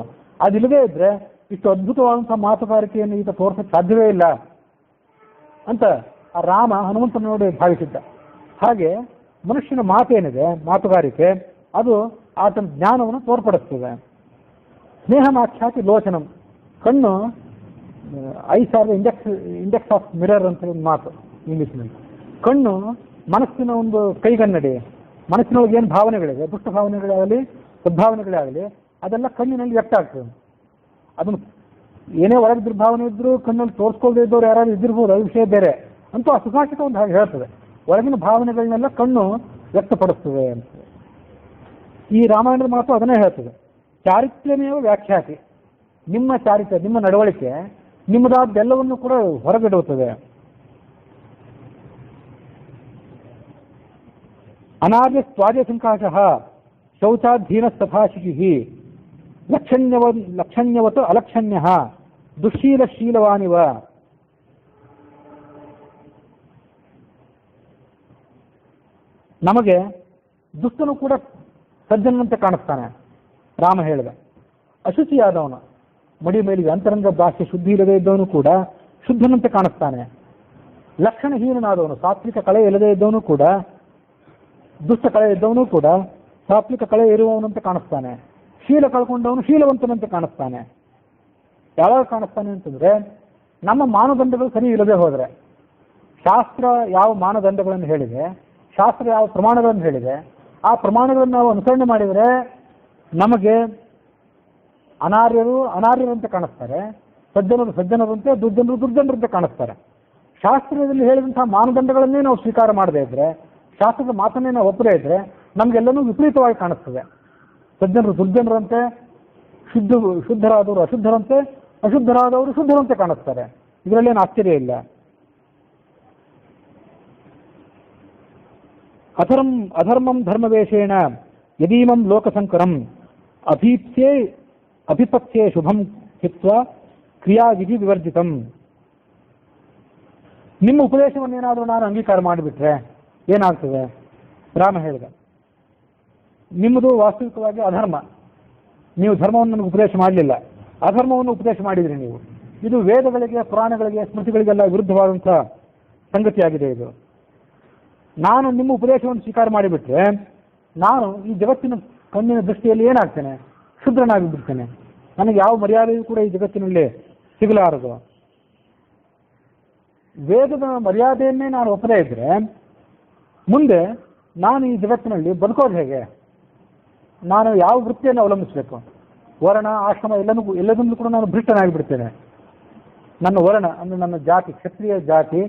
ಅದಿಲ್ಲದೇ ಇದ್ರೆ ಇಷ್ಟು ಅದ್ಭುತವಾದಂತಹ ಮಾತುಗಾರಿಕೆಯನ್ನು ಈತ ತೋರಿಸಕ್ಕೆ ಸಾಧ್ಯವೇ ಇಲ್ಲ ಅಂತ ಆ ರಾಮ ಹನುಮಂತನ ನೋಡಿ ಭಾವಿಸಿದ್ದ. ಹಾಗೆ ಮನುಷ್ಯನ ಮಾತೇನಿದೆ, ಮಾತುಗಾರಿಕೆ, ಅದು ಆತನ ಜ್ಞಾನವನ್ನು ತೋರ್ಪಡಿಸ್ತದೆ. ಸ್ನೇಹಮಾಖ್ಯಾತಿ ಲೋಚನಂ, ಕಣ್ಣು eyes are index of mirror ಅಂತ ಒಂದು ಮಾತು ಇಂಗ್ಲೀಷ್ನಲ್ಲಿ. ಕಣ್ಣು ಮನಸ್ಸಿನ ಒಂದು ಕೈಗನ್ನಡಿ. ಮನಸ್ಸಿನೊಳಗೆ ಏನು ಭಾವನೆಗಳಿದೆ, ದುಷ್ಟ ಭಾವನೆಗಳೇ ಆಗಲಿ ಸದ್ಭಾವನೆಗಳೇ ಆಗಲಿ, ಅದೆಲ್ಲ ಕಣ್ಣಿನಲ್ಲಿ ವ್ಯಕ್ತ ಆಗ್ತದೆ. ಅದನ್ನು ಏನೇ ಒಳಗೆ ದುರ್ಭಾವನೆ ಇದ್ದರೂ ಕಣ್ಣಲ್ಲಿ ತೋರಿಸ್ಕೊಳ್ದೇ ಇದ್ದವ್ರು ಯಾರಾದ್ರೂ ಇದ್ದಿರ್ಬೋದು, ಅದು ವಿಷಯ ಬೇರೆ. ಅಂತೂ ಆ ಸುಭಾಷಿತ ಒಂದು ಹಾಗೆ ಹೇಳ್ತದೆ, ಒಳಗಿನ ಭಾವನೆಗಳನ್ನೆಲ್ಲ ಕಣ್ಣು ವ್ಯಕ್ತಪಡಿಸ್ತದೆ ಅಂತ. ಈ ರಾಮಾಯಣದ ಮಾತು ಅದನ್ನೇ ಹೇಳ್ತದೆ. ಚಾರಿತ್ರ್ಯಮೇವ ವ್ಯಾಖ್ಯಾತಿ, ನಿಮ್ಮ ಚಾರಿತ್ರ್ಯ, ನಿಮ್ಮ ನಡವಳಿಕೆ ನಿಮ್ಮದಾದ್ದೆಲ್ಲವನ್ನು ಕೂಡ ಹೊರಗಿಡುತ್ತದೆ. ಅನಾರ್ಯ ಸ್ವಾರ್ಯ ಸಂಕಾಶಃ ಶೌಚಾಧೀನಸ್ತಥಾಶಿಕಿ ಲಕ್ಷಣ್ಯವತ್ ಅಲಕ್ಷಣ್ಯ ದುಶ್ಶೀಲಶೀಲವಾನಿವ. ನಮಗೆ ದುಷ್ಟನು ಕೂಡ ಸಜ್ಜನಂತೆ ಕಾಣಿಸ್ತಾನೆ. ರಾಮ ಹೇಳಿದ, ಅಶುಚಿಯಾದವನು ಮಡಿ ಮೇಲಿಗೆ ಅಂತರಂಗ ಭಾಷೆ ಶುದ್ಧಿ ಇಲ್ಲದೆ ಇದ್ದವನು ಕೂಡ ಶುದ್ಧನಂತೆ ಕಾಣಿಸ್ತಾನೆ. ಲಕ್ಷಣಹೀನನಾದವನು ಸಾತ್ವಿಕ ಕಳೆ ಇಲ್ಲದೆ ಇದ್ದವನು ಕೂಡ, ದುಷ್ಟ ಕಳೆ ಇದ್ದವನು ಕೂಡ ಸಾತ್ವಿಕ ಕಳೆ ಇರುವವನಂತೆ ಕಾಣಿಸ್ತಾನೆ. ಶೀಲ ಕಳ್ಕೊಂಡವನು ಶೀಲವಂತನಂತೆ ಕಾಣಿಸ್ತಾನೆ. ಯಾವಾಗ ಕಾಣಿಸ್ತಾನೆ ಅಂತಂದ್ರೆ ನಮ್ಮ ಮಾನದಂಡಗಳು ಸರಿ ಇಲ್ಲದೆ ಹೋದರೆ, ಶಾಸ್ತ್ರ ಯಾವ ಮಾನದಂಡಗಳನ್ನು ಹೇಳಿದೆ, ಶಾಸ್ತ್ರ ಯಾವ ಪ್ರಮಾಣಗಳನ್ನು ಹೇಳಿದೆ, ಆ ಪ್ರಮಾಣಗಳನ್ನು ನಾವು ಅನುಸರಣೆ ಮಾಡಿದರೆ ನಮಗೆ ಅನಾರ್ಯರಂತೆ ಕಾಣಿಸ್ತಾರೆ, ಸಜ್ಜನರು ಸಜ್ಜನರಂತೆ, ದುರ್ಜನರು ದುರ್ಜನರಂತೆ ಕಾಣಿಸ್ತಾರೆ. ಶಾಸ್ತ್ರದಲ್ಲಿ ಹೇಳಿದಂತಹ ಮಾನದಂಡಗಳನ್ನೇ ನಾವು ಸ್ವೀಕಾರ ಮಾಡದೇ ಇದ್ರೆ, ಶಾಸ್ತ್ರದ ಮಾತನ್ನೇ ನಾವು ಒಪ್ಪದೇ ಇದ್ರೆ ನಮಗೆಲ್ಲನೂ ವಿಪರೀತವಾಗಿ ಕಾಣಿಸ್ತದೆ. ಸಜ್ಜನರು ದುರ್ಜನರಂತೆ, ಶುದ್ಧರಾದವರು ಅಶುದ್ಧರಂತೆ, ಅಶುದ್ಧರಾದವರು ಶುದ್ಧರಂತೆ ಕಾಣಿಸ್ತಾರೆ. ಇದರಲ್ಲೇನು ಆಶ್ಚರ್ಯ ಇಲ್ಲ. ಅಧರ್ಮಂ ಧರ್ಮವೇಷೇಣ ಯದೀಮಂ ಲೋಕಸಂಕರಂ ಅಭಿಪತ್ಯೆ ಶುಭಂ ಹಿತ್ವ ಕ್ರಿಯಾವಿಧಿ ವಿವರ್ಜಿತಂ. ನಿಮ್ಮ ಉಪದೇಶವನ್ನೇನಾದರೂ ನಾನು ಅಂಗೀಕಾರ ಮಾಡಿಬಿಟ್ರೆ ಏನಾಗ್ತದೆ? ರಾಮ ಹೇಳಿದ, ನಿಮ್ಮದು ವಾಸ್ತವಿಕವಾಗಿ ಅಧರ್ಮ. ನೀವು ಧರ್ಮವನ್ನು ನನಗೆ ಉಪದೇಶ ಮಾಡಲಿಲ್ಲ, ಅಧರ್ಮವನ್ನು ಉಪದೇಶ ಮಾಡಿದ್ರಿ ನೀವು. ಇದು ವೇದಗಳಿಗೆ, ಪುರಾಣಗಳಿಗೆ, ಸ್ಮೃತಿಗಳಿಗೆಲ್ಲ ವಿರುದ್ಧವಾದಂಥ ಸಂಗತಿಯಾಗಿದೆ ಇದು. ನಾನು ನಿಮ್ಮ ಉಪದೇಶವನ್ನು ಸ್ವೀಕಾರ ಮಾಡಿಬಿಟ್ರೆ ನಾನು ಈ ಜಗತ್ತಿನ ಕಣ್ಣಿನ ದೃಷ್ಟಿಯಲ್ಲಿ ಏನಾಗ್ತೇನೆ? ಶುದ್ರನಾಗಿಬಿಡ್ತೇನೆ. ನನಗೆ ಯಾವ ಮರ್ಯಾದೆಯೂ ಕೂಡ ಈ ಜಗತ್ತಿನಲ್ಲಿ ಸಿಗಲಾರದು. ವೇದದ ಮರ್ಯಾದೆಯನ್ನೇ ನಾನು ಒಪ್ಪದೇ ಇದ್ರೆ ಮುಂದೆ ನಾನು ಈ ಜಗತ್ತಿನಲ್ಲಿ ಬದುಕೋದು ಹೇಗೆ? ನಾನು ಯಾವ ವೃತ್ತಿಯನ್ನು ಅವಲಂಬಿಸಬೇಕು? ವರ್ಣ, ಆಶ್ರಮ ಎಲ್ಲದನ್ನೂ ಕೂಡ ನಾನು ಭ್ರಷ್ಟನಾಗಿಬಿಡ್ತೇನೆ. ನನ್ನ ವರ್ಣ ಅಂದರೆ ನನ್ನ ಜಾತಿ, ಕ್ಷತ್ರಿಯ ಜಾತಿ,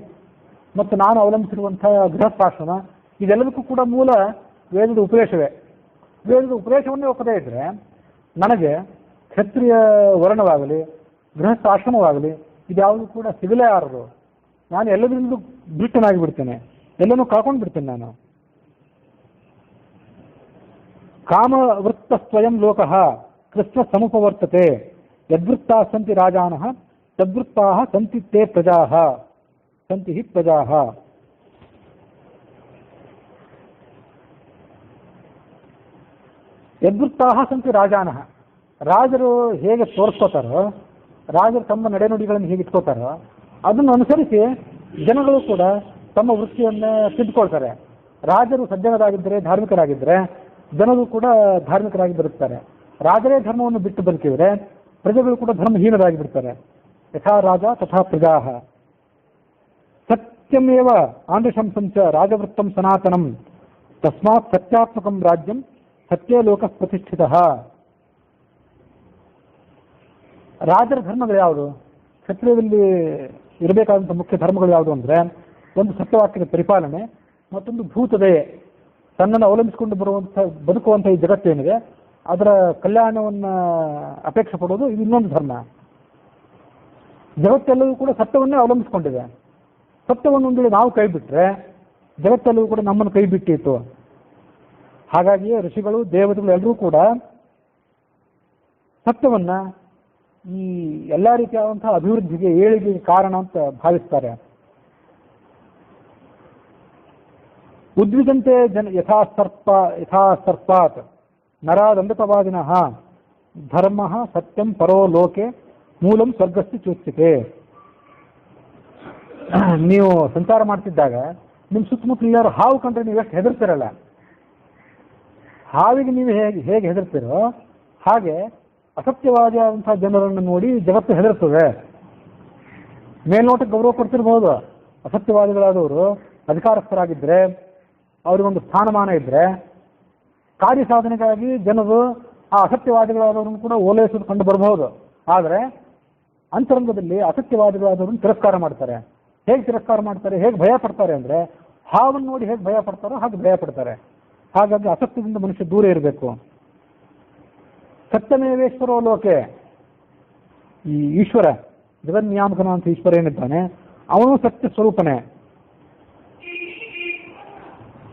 ಮತ್ತು ನಾನು ಅವಲಂಬಿಸಿರುವಂತಹ ಗೃಹಸ್ಥಾಶ್ರಮ, ಇದೆಲ್ಲದಕ್ಕೂ ಕೂಡ ಮೂಲ ವೇದದ ಉಪದೇಶವೇ. ವೇದದ ಉಪದೇಶವನ್ನೇ ಒಪ್ಪದೇ ಇದ್ರೆ ನನಗೆ ಕ್ಷತ್ರಿಯ ವರ್ಣವಾಗಲಿ, ಗೃಹಸ್ಥಾಶ್ರಮವಾಗಲಿ ಇದ್ಯಾವುದು ಕೂಡ ಸಿಗಲೇ ಆರದು. ನಾನು ಎಲ್ಲದರಿಂದ ಭ್ರಷ್ಟನಾಗಿ ಬಿಡ್ತೇನೆ, ಎಲ್ಲನೂ ಕಳ್ಕೊಂಡು ಬಿಡ್ತೇನೆ ನಾನು. ಕಾಮವೃತ್ತ ಸ್ವಯಂ ಲೋಕಃ ಕೃಷ್ಣ ಸಮುಪವರ್ತತೆ ಯದ್ವೃತ್ತಾ ಸಂತಿ ರಾಜಾನಃ ತದ್ವೃತ್ತಾ ಸಂತಿ ತೇ ಪ್ರಜಾಃ ಸಂತಿ ಹಿ ಪ್ರಜಾಃ. ಯದ್ವೃತ್ತಾ ಸಂತಿ ರಾಜಾನಃ. ರಾಜರು ಹೇಗೆ ತೋರಿಸ್ಕೋತಾರೋ, ರಾಜರು ತಮ್ಮ ನಡೆನುಡಿಗಳನ್ನು ಹೇಗೆ ಇಟ್ಕೋತಾರೋ ಅದನ್ನು ಅನುಸರಿಸಿ ಜನಗಳು ಕೂಡ ತಮ್ಮ ವೃತ್ತಿಯನ್ನು ತಿದ್ದುಕೊಳ್ತಾರೆ. ರಾಜರು ಸಜ್ಜನರಾಗಿದ್ದರೆ, ಧಾರ್ಮಿಕರಾಗಿದ್ದರೆ ಜನರು ಕೂಡ ಧಾರ್ಮಿಕರಾಗಿ ಬರುತ್ತಾರೆ. ರಾಜರೇ ಧರ್ಮವನ್ನು ಬಿಟ್ಟು ಬದುಕಿದರೆ ಪ್ರಜೆಗಳು ಕೂಡ ಧರ್ಮಹೀನರಾಗಿ ಬಿಡ್ತಾರೆ. ಯಥಾ ರಾಜ ತಥಾ ಪ್ರಜಾಃ. ಸತ್ಯಮೇವ ಆಂಧ್ರಶಂಸಂ ಚ ರಾಜವೃತ್ತಂ ಸನಾತನಂ ತಸ್ಮಾತ್ ಸತ್ಯಾತ್ಮಕಂ ರಾಜ್ಯಂ ಸತ್ಯ ಲೋಕ ಪ್ರತಿಷ್ಠಿತಃ. ರಾಜರ ಧರ್ಮಗಳು ಯಾವುದು? ಕ್ಷತ್ರಿಯದಲ್ಲಿ ಇರಬೇಕಾದಂಥ ಮುಖ್ಯ ಧರ್ಮಗಳು ಯಾವುದು ಅಂದರೆ, ಒಂದು ಸತ್ಯವಾಕ್ಯದ ಪರಿಪಾಲನೆ, ಮತ್ತೊಂದು ಭೂತದಯೆ, ತನ್ನನ್ನು ಅವಲಂಬಿಸಿಕೊಂಡು ಬದುಕುವಂಥ ಈ ಜಗತ್ತೇನಿದೆ ಅದರ ಕಲ್ಯಾಣವನ್ನು ಅಪೇಕ್ಷೆ ಪಡೋದು, ಇದು ಇನ್ನೊಂದು ಧರ್ಮ. ಜಗತ್ತೆಲ್ಲವೂ ಕೂಡ ಸತ್ಯವನ್ನೇ ಅವಲಂಬಿಸಿಕೊಂಡಿದೆ. ಸತ್ಯವನ್ನು ಒಂದು ನಾವು ಕೈ ಬಿಟ್ಟರೆ ಜಗತ್ತೆಲ್ಲವೂ ಕೂಡ ನಮ್ಮನ್ನು ಕೈ ಬಿಟ್ಟಿತ್ತು. ಹಾಗಾಗಿಯೇ ಋಷಿಗಳು, ದೇವತೆಗಳು ಎಲ್ಲರೂ ಕೂಡ ಸತ್ಯವನ್ನ ಈ ಎಲ್ಲ ರೀತಿಯಾದಂತಹ ಅಭಿವೃದ್ಧಿಗೆ, ಏಳಿಗೆಗೆ ಕಾರಣ ಅಂತ ಭಾವಿಸ್ತಾರೆ. ಉದ್ವಿಜಂತೆ ಯಥಾಸರ್ಪಾತ್ ನರಾದಂಡತವಾದಿನಃ ಧರ್ಮ ಸತ್ಯಂ ಪರೋ ಲೋಕೆ ಮೂಲಂ ಸ್ವರ್ಗಸ್ತಿ ಚೂಚ್ಯತೆ. ನೀವು ಸಂಚಾರ ಮಾಡ್ತಿದ್ದಾಗ ನಿಮ್ಮ ಸುತ್ತಮುತ್ತಲು ಯಾರು ಹಾವು ಕಂಡ್ರೆ ನೀವು ಎಷ್ಟು ಹೆದರ್ತಿರಲ್ಲ, ಹಾವಿಗೆ ನೀವು ಹೇಗೆ ಹೆದರ್ತಿರೋ ಹಾಗೆ ಅಸತ್ಯವಾದಿಯಾದಂತಹ ಜನರನ್ನು ನೋಡಿ ಜಗತ್ತು ಹೆದರ್ತದೆ. ಮೇಲ್ನೋಟಕ್ಕೆ ಗೌರವ ಕೊಡ್ತಿರ್ಬೋದು. ಅಸತ್ಯವಾದಿಗಳಾದವರು ಅಧಿಕಾರಸ್ಥರಾಗಿದ್ದರೆ, ಅವರಿಗೊಂದು ಸ್ಥಾನಮಾನ ಇದ್ದರೆ, ಕಾರ್ಯ ಸಾಧನೆಗಾಗಿ ಜನರು ಆ ಅಸತ್ಯವಾದಿಗಳಾದವ್ರನ್ನು ಕೂಡ ಓಲೈಸೋದು ಕಂಡು ಬರಬಹುದು. ಆದರೆ ಅಂತರಂಗದಲ್ಲಿ ಅಸತ್ಯವಾದಿಗಳಾದವ್ರನ್ನ ತಿರಸ್ಕಾರ ಮಾಡ್ತಾರೆ. ಹೇಗೆ ತಿರಸ್ಕಾರ ಮಾಡ್ತಾರೆ, ಹೇಗೆ ಭಯ ಪಡ್ತಾರೆ ಅಂದರೆ, ಹಾವನ್ನು ನೋಡಿ ಹೇಗೆ ಭಯ ಪಡ್ತಾರೋ ಹಾಗೆ ಭಯ ಪಡ್ತಾರೆ. ಹಾಗಾಗಿ ಅಸತ್ಯದಿಂದ ಮನುಷ್ಯ ದೂರ ಇರಬೇಕು. ಸತ್ಯಮೇವೇಶ್ವರೋ ಲೋಕೆ. ಈ ಈಶ್ವರ, ಜಗನ್ನಿಯಾಮಕನ ಅಂತ ಈಶ್ವರ ಏನಿದ್ದಾನೆ ಅವನು ಸತ್ಯ ಸ್ವರೂಪನೇ.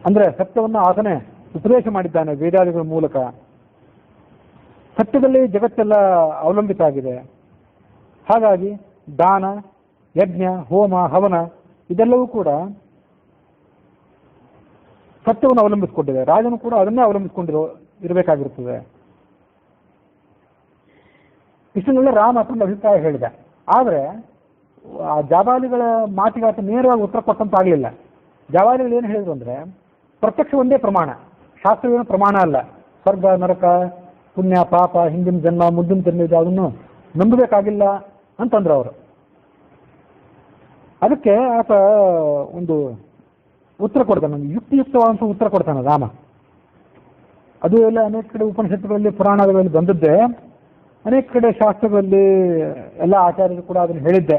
ಅಂದ್ರೆ ಸತ್ಯವನ್ನು ಆತನೇ ಉಪದೇಶ ಮಾಡಿದ್ದಾನೆ ವೇದಾದಿಗಳ ಮೂಲಕ. ಸತ್ಯದಲ್ಲಿ ಜಗತ್ತೆಲ್ಲ ಅವಲಂಬಿತ ಆಗಿದೆ. ಹಾಗಾಗಿ ದಾನ, ಯಜ್ಞ, ಹೋಮ, ಹವನ ಇದೆಲ್ಲವೂ ಕೂಡ ಸತ್ಯವನ್ನು ಅವಲಂಬಿಸಿಕೊಂಡಿದೆ. ರಾಜನು ಕೂಡ ಅದನ್ನೇ ಇರಬೇಕಾಗಿರುತ್ತದೆ. ಇಷ್ಟನ್ನೆಲ್ಲ ರಾಮ ತನ್ನ ಅಭಿಪ್ರಾಯ ಹೇಳಿದ. ಆದರೆ ಆ ಜಾಬಾಲಿಗಳ ಮಾತಿಗೆ ಆತ ನೇರವಾಗಿ ಉತ್ತರ ಕೊಟ್ಟಂತಾಗಲಿಲ್ಲ. ಜಾಬಾಲಿಗಳು ಏನು ಹೇಳಿದ್ರು ಅಂದ್ರೆ, ಪ್ರತ್ಯಕ್ಷ ಒಂದೇ ಪ್ರಮಾಣ, ಶಾಸ್ತ್ರವೇನು ಪ್ರಮಾಣ ಅಲ್ಲ. ಸ್ವರ್ಗ, ನರಕ, ಪುಣ್ಯ, ಪಾಪ, ಹಿಂದಿನ ಜನ್ಮ, ಮುಂದಿನ ಜನ್ಮ ಇದೆ, ಅದನ್ನು ನಂಬಬೇಕಾಗಿಲ್ಲ ಅಂತಂದ್ರು ಅವರು. ಅದಕ್ಕೆ ಆತ ಒಂದು ಉತ್ತರ ಕೊಡ್ತಾನೆ, ಯುಕ್ತಿಯುಕ್ತವಾದಂಥ ಉತ್ತರ ಕೊಡ್ತಾನೆ ರಾಮ. ಅದು ಎಲ್ಲ ಅನೇಕ ಕಡೆ ಉಪನಿಷತ್ತುಗಳಲ್ಲಿ, ಪುರಾಣಗಳಲ್ಲಿ ಬಂದದ್ದೇ. ಅನೇಕ ಕಡೆ ಶಾಸ್ತ್ರಗಳಲ್ಲಿ ಎಲ್ಲ ಆಚಾರ್ಯರು ಕೂಡ ಅದನ್ನು ಹೇಳಿದ್ದೆ.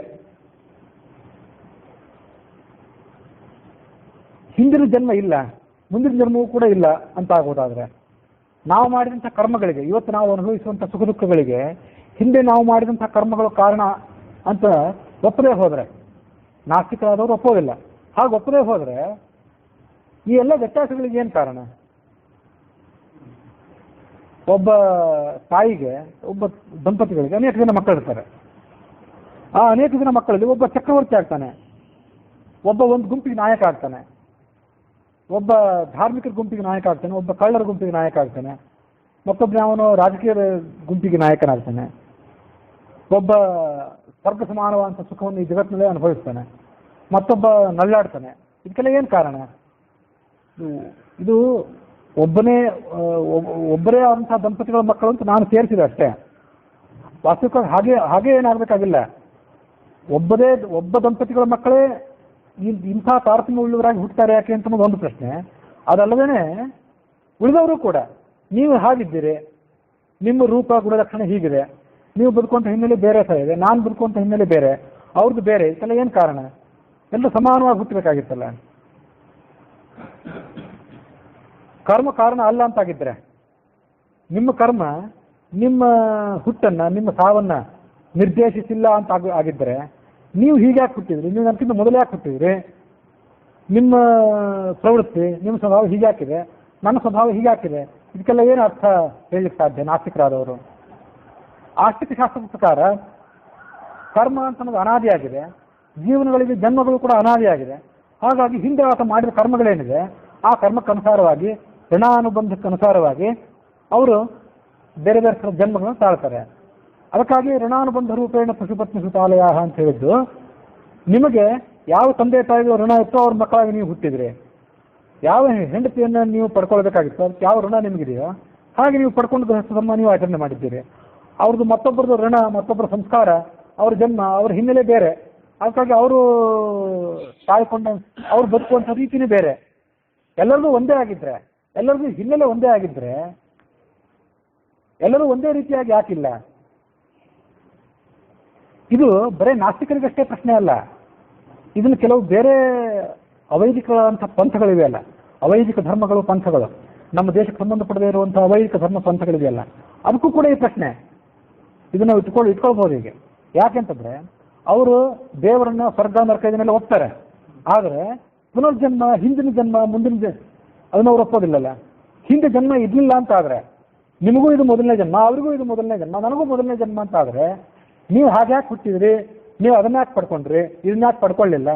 ಹಿಂದಿನ ಜನ್ಮ ಇಲ್ಲ, ಮುಂದಿನ ಜನ್ಮವೂ ಕೂಡ ಇಲ್ಲ ಅಂತ ಆಗೋದಾದ್ರೆ, ನಾವು ಮಾಡಿದಂಥ ಕರ್ಮಗಳಿಗೆ, ಇವತ್ತು ನಾವು ಅನುಭವಿಸುವಂಥ ಸುಖ ದುಃಖಗಳಿಗೆ ಹಿಂದೆ ನಾವು ಮಾಡಿದಂಥ ಕರ್ಮಗಳು ಕಾರಣ ಅಂತ ಒಪ್ಪದೇ ಹೋದರೆ, ನಾಸ್ತಿಕರಾದವರು ಒಪ್ಪೋದಿಲ್ಲ. ಹಾಗೆ ಒಪ್ಪದೇ ಹೋದರೆ ಈ ಎಲ್ಲ ವ್ಯತ್ಯಾಸಗಳಿಗೆ ಏನು ಕಾರಣ? ಒಬ್ಬ ತಾಯಿಗೆ, ಒಬ್ಬ ದಂಪತಿಗಳಿಗೆ ಅನೇಕ ಜನ ಮಕ್ಕಳಿರ್ತಾರೆ. ಆ ಅನೇಕ ಜನ ಮಕ್ಕಳಲ್ಲಿ ಒಬ್ಬ ಚಕ್ರವರ್ತಿ ಆಗ್ತಾನೆ, ಒಬ್ಬ ಒಂದು ಗುಂಪಿಗೆ ನಾಯಕ ಆಗ್ತಾನೆ, ಒಬ್ಬ ಧಾರ್ಮಿಕರ ಗುಂಪಿಗೆ ನಾಯಕ ಆಗ್ತಾನೆ, ಒಬ್ಬ ಕಳ್ಳರ ಗುಂಪಿಗೆ ನಾಯಕ ಆಗ್ತಾನೆ, ಮತ್ತೊಬ್ಬ ಅವನು ರಾಜಕೀಯ ಗುಂಪಿಗೆ ನಾಯಕನಾಗ್ತಾನೆ, ಒಬ್ಬ ಸ್ವರ್ಗ ಸಮಾನವಾದಂಥ ಸುಖವನ್ನು ಈ ಜಗತ್ತಿನಲ್ಲೇ ಅನುಭವಿಸ್ತಾನೆ, ಮತ್ತೊಬ್ಬ ನಳ್ಳಾಡ್ತಾನೆ. ಇದಕ್ಕೆಲ್ಲ ಏನು ಕಾರಣ? ಇದು ಒಬ್ಬರೇ ಆದಂತಹ ದಂಪತಿಗಳ ಮಕ್ಕಳು ಅಂತ ನಾನು ಸೇರಿಸಿದೆ ಅಷ್ಟೇ. ವಾಸ್ತವಿಕವಾಗಿ ಹಾಗೆ ಏನಾಗಬೇಕಾಗಿಲ್ಲ. ಒಬ್ಬ ದಂಪತಿಗಳ ಮಕ್ಕಳೇ ಇಂಥ ತಾರತಮ್ಯ ಉಳ್ಳವರಾಗಿ ಹುಟ್ಟುತ್ತಾರೆ ಯಾಕೆ ಅಂತ ಒಂದು ಪ್ರಶ್ನೆ. ಅದಲ್ಲದೇ ಉಳಿದವರು ಕೂಡ, ನೀವು ಹಾಗಿದ್ದೀರಿ, ನಿಮ್ಮ ರೂಪ ಗುಣಲಕ್ಷಣ ಹೀಗಿದೆ, ನೀವು ಬದುಕುವಂಥ ಹಿನ್ನೆಲೆ ಬೇರೆ ಥರ ಇದೆ, ನಾನು ಬದುಕುವಂಥ ಹಿನ್ನೆಲೆ ಬೇರೆ, ಅವ್ರದ್ದು ಬೇರೆ, ಇದೆಲ್ಲ ಏನು ಕಾರಣ? ಎಲ್ಲ ಸಮಾನವಾಗಿ ಹುಟ್ಟಬೇಕಾಗಿತ್ತಲ್ಲ. ಕರ್ಮ ಕಾರಣ ಅಲ್ಲ ಅಂತಾಗಿದ್ರೆ, ನಿಮ್ಮ ಕರ್ಮ ನಿಮ್ಮ ಹುಟ್ಟನ್ನ, ನಿಮ್ಮ ಸಾವನ್ನ ನಿರ್ದೇಶಿಸಿಲ್ಲ ಅಂತ ಆಗಿದ್ದರೆ ನೀವು ಹೀಗೆ ಯಾಕೆ ಹುಟ್ಟಿದ್ರಿ? ನೀವು ನನಗಿಂತ ಮೊದಲೇ ಯಾಕೆ ಹುಟ್ಟಿದ್ರಿ? ನಿಮ್ಮ ಪ್ರವೃತ್ತಿ, ನಿಮ್ಮ ಸ್ವಭಾವ ಹೀಗಾಕಿದೆ, ನನ್ನ ಸ್ವಭಾವ ಹೀಗಾಕಿದೆ, ಇದಕ್ಕೆಲ್ಲ ಏನು ಅರ್ಥ ಹೇಳಲಿಕ್ಕೆ ಸಾಧ್ಯ ನಾಸ್ತಿಕರಾದವರು? ಆಸ್ತಿಕ ಶಾಸ್ತ್ರದ ಪ್ರಕಾರ ಕರ್ಮ ಅಂತ ಅನ್ನೋದು ಅನಾದಿಯಾಗಿದೆ, ಜೀವನಗಳಿಗೆ ಜನ್ಮಗಳು ಕೂಡ ಅನಾದಿಯಾಗಿದೆ. ಹಾಗಾಗಿ ಹಿಂದೆ ಆತ ಮಾಡಿದ ಕರ್ಮಗಳೇನಿದೆ ಆ ಕರ್ಮಕ್ಕನುಸಾರವಾಗಿ, ಋಣಾನುಬಂಧಕ್ಕನುಸಾರವಾಗಿ ಅವರು ಬೇರೆ ಬೇರೆ ಜನ್ಮಗಳನ್ನು ತಾಳ್ತಾರೆ. ಅದಕ್ಕಾಗಿ ಋಣಾನುಬಂಧ ರೂಪೇಣ ಪಶುಪತ್ನಿ ಸುತಾಲಯ ಅಂತ ಹೇಳಿದ್ದು, ನಿಮಗೆ ಯಾವ ತಂದೆ ತಾಯಿಗಳು ಋಣ ಇತ್ತೋ ಅವ್ರ ಮಕ್ಕಳಾಗಿ ನೀವು ಹುಟ್ಟಿದ್ರಿ, ಯಾವ ಹೆಂಡತಿಯನ್ನು ನೀವು ಪಡ್ಕೊಳ್ಬೇಕಾಗಿತ್ತು, ಅದಕ್ಕೆ ಯಾವ ಋಣ ನಿಮಗಿದೆಯೋ ಹಾಗೆ ನೀವು ಪಡ್ಕೊಂಡು ಗೃಹಸ್ಥಧರ್ಮ ನೀವು ಆಚರಣೆ ಮಾಡಿದ್ದೀರಿ. ಅವ್ರದ್ದು ಮತ್ತೊಬ್ಬರದ್ದು ಋಣ, ಮತ್ತೊಬ್ಬರ ಸಂಸ್ಕಾರ, ಅವ್ರ ಜನ್ಮ, ಅವ್ರ ಹಿನ್ನೆಲೆ ಬೇರೆ. ಅದಕ್ಕಾಗಿ ಅವರು ತಾಳ್ಕೊಂಡ ಅವ್ರು ಬದುಕುವಂಥ ರೀತಿನೇ ಬೇರೆ. ಎಲ್ಲರಿಗೂ ಒಂದೇ ಆಗಿದ್ರೆ, ಎಲ್ಲರಿಗೂ ಹಿನ್ನೆಲೆ ಒಂದೇ ಆಗಿದ್ರೆ, ಎಲ್ಲರೂ ಒಂದೇ ರೀತಿಯಾಗಿ ಯಾಕಿಲ್ಲ? ಇದು ಬರೇ ನಾಸ್ತಿಕರಿಗಷ್ಟೇ ಪ್ರಶ್ನೆ ಅಲ್ಲ. ಇದನ್ನು ಕೆಲವು ಬೇರೆ ಅವೈದಿಕವಾದಂಥ ಪಂಥಗಳಿವೆ ಅಲ್ಲ, ಅವೈದಿಕ ಧರ್ಮಗಳು, ಪಂಥಗಳು, ನಮ್ಮ ದೇಶಕ್ಕೆ ಸಂಬಂಧಪಡದೇ ಇರುವಂಥ ಅವೈದಿಕ ಧರ್ಮ ಪಂಥಗಳಿವೆಯಲ್ಲ, ಅದಕ್ಕೂ ಕೂಡ ಈ ಪ್ರಶ್ನೆ. ಇದನ್ನು ಇಟ್ಕೊಳ್ಬೋದು ಹೀಗೆ. ಯಾಕೆಂತಂದ್ರೆ ಅವರು ದೇವರನ್ನ, ಸ್ವರ್ಗ, ನರಕ ಇದನ್ನೆಲ್ಲ ಒಪ್ತಾರೆ. ಆದರೆ ಪುನರ್ಜನ್ಮ, ಹಿಂದಿನ ಜನ್ಮ, ಮುಂದಿನ ಅದನ್ನ ಅವ್ರು ಒಪ್ಪೋದಿಲ್ಲಲ್ಲ. ಹಿಂದೆ ಜನ್ಮ ಇರ್ಲಿಲ್ಲ ಅಂತ ಆದ್ರೆ, ನಿಮಗೂ ಇದು ಮೊದಲನೇ ಜನ್ಮ, ಅವ್ರಿಗೂ ಇದು ಮೊದಲನೇ ಜನ್ಮ, ನನಗೂ ಮೊದಲನೇ ಜನ್ಮ ಅಂತ ಆದ್ರೆ, ನೀವು ಹಾಗೆ ಯಾಕೆ ಹುಟ್ಟಿದ್ರಿ? ನೀವು ಅದನ್ನ ಯಾಕೆ ಪಡ್ಕೊಂಡ್ರಿ? ಇದನ್ನ ಯಾಕೆ ಪಡ್ಕೊಳ್ಳಿಲ್ಲ?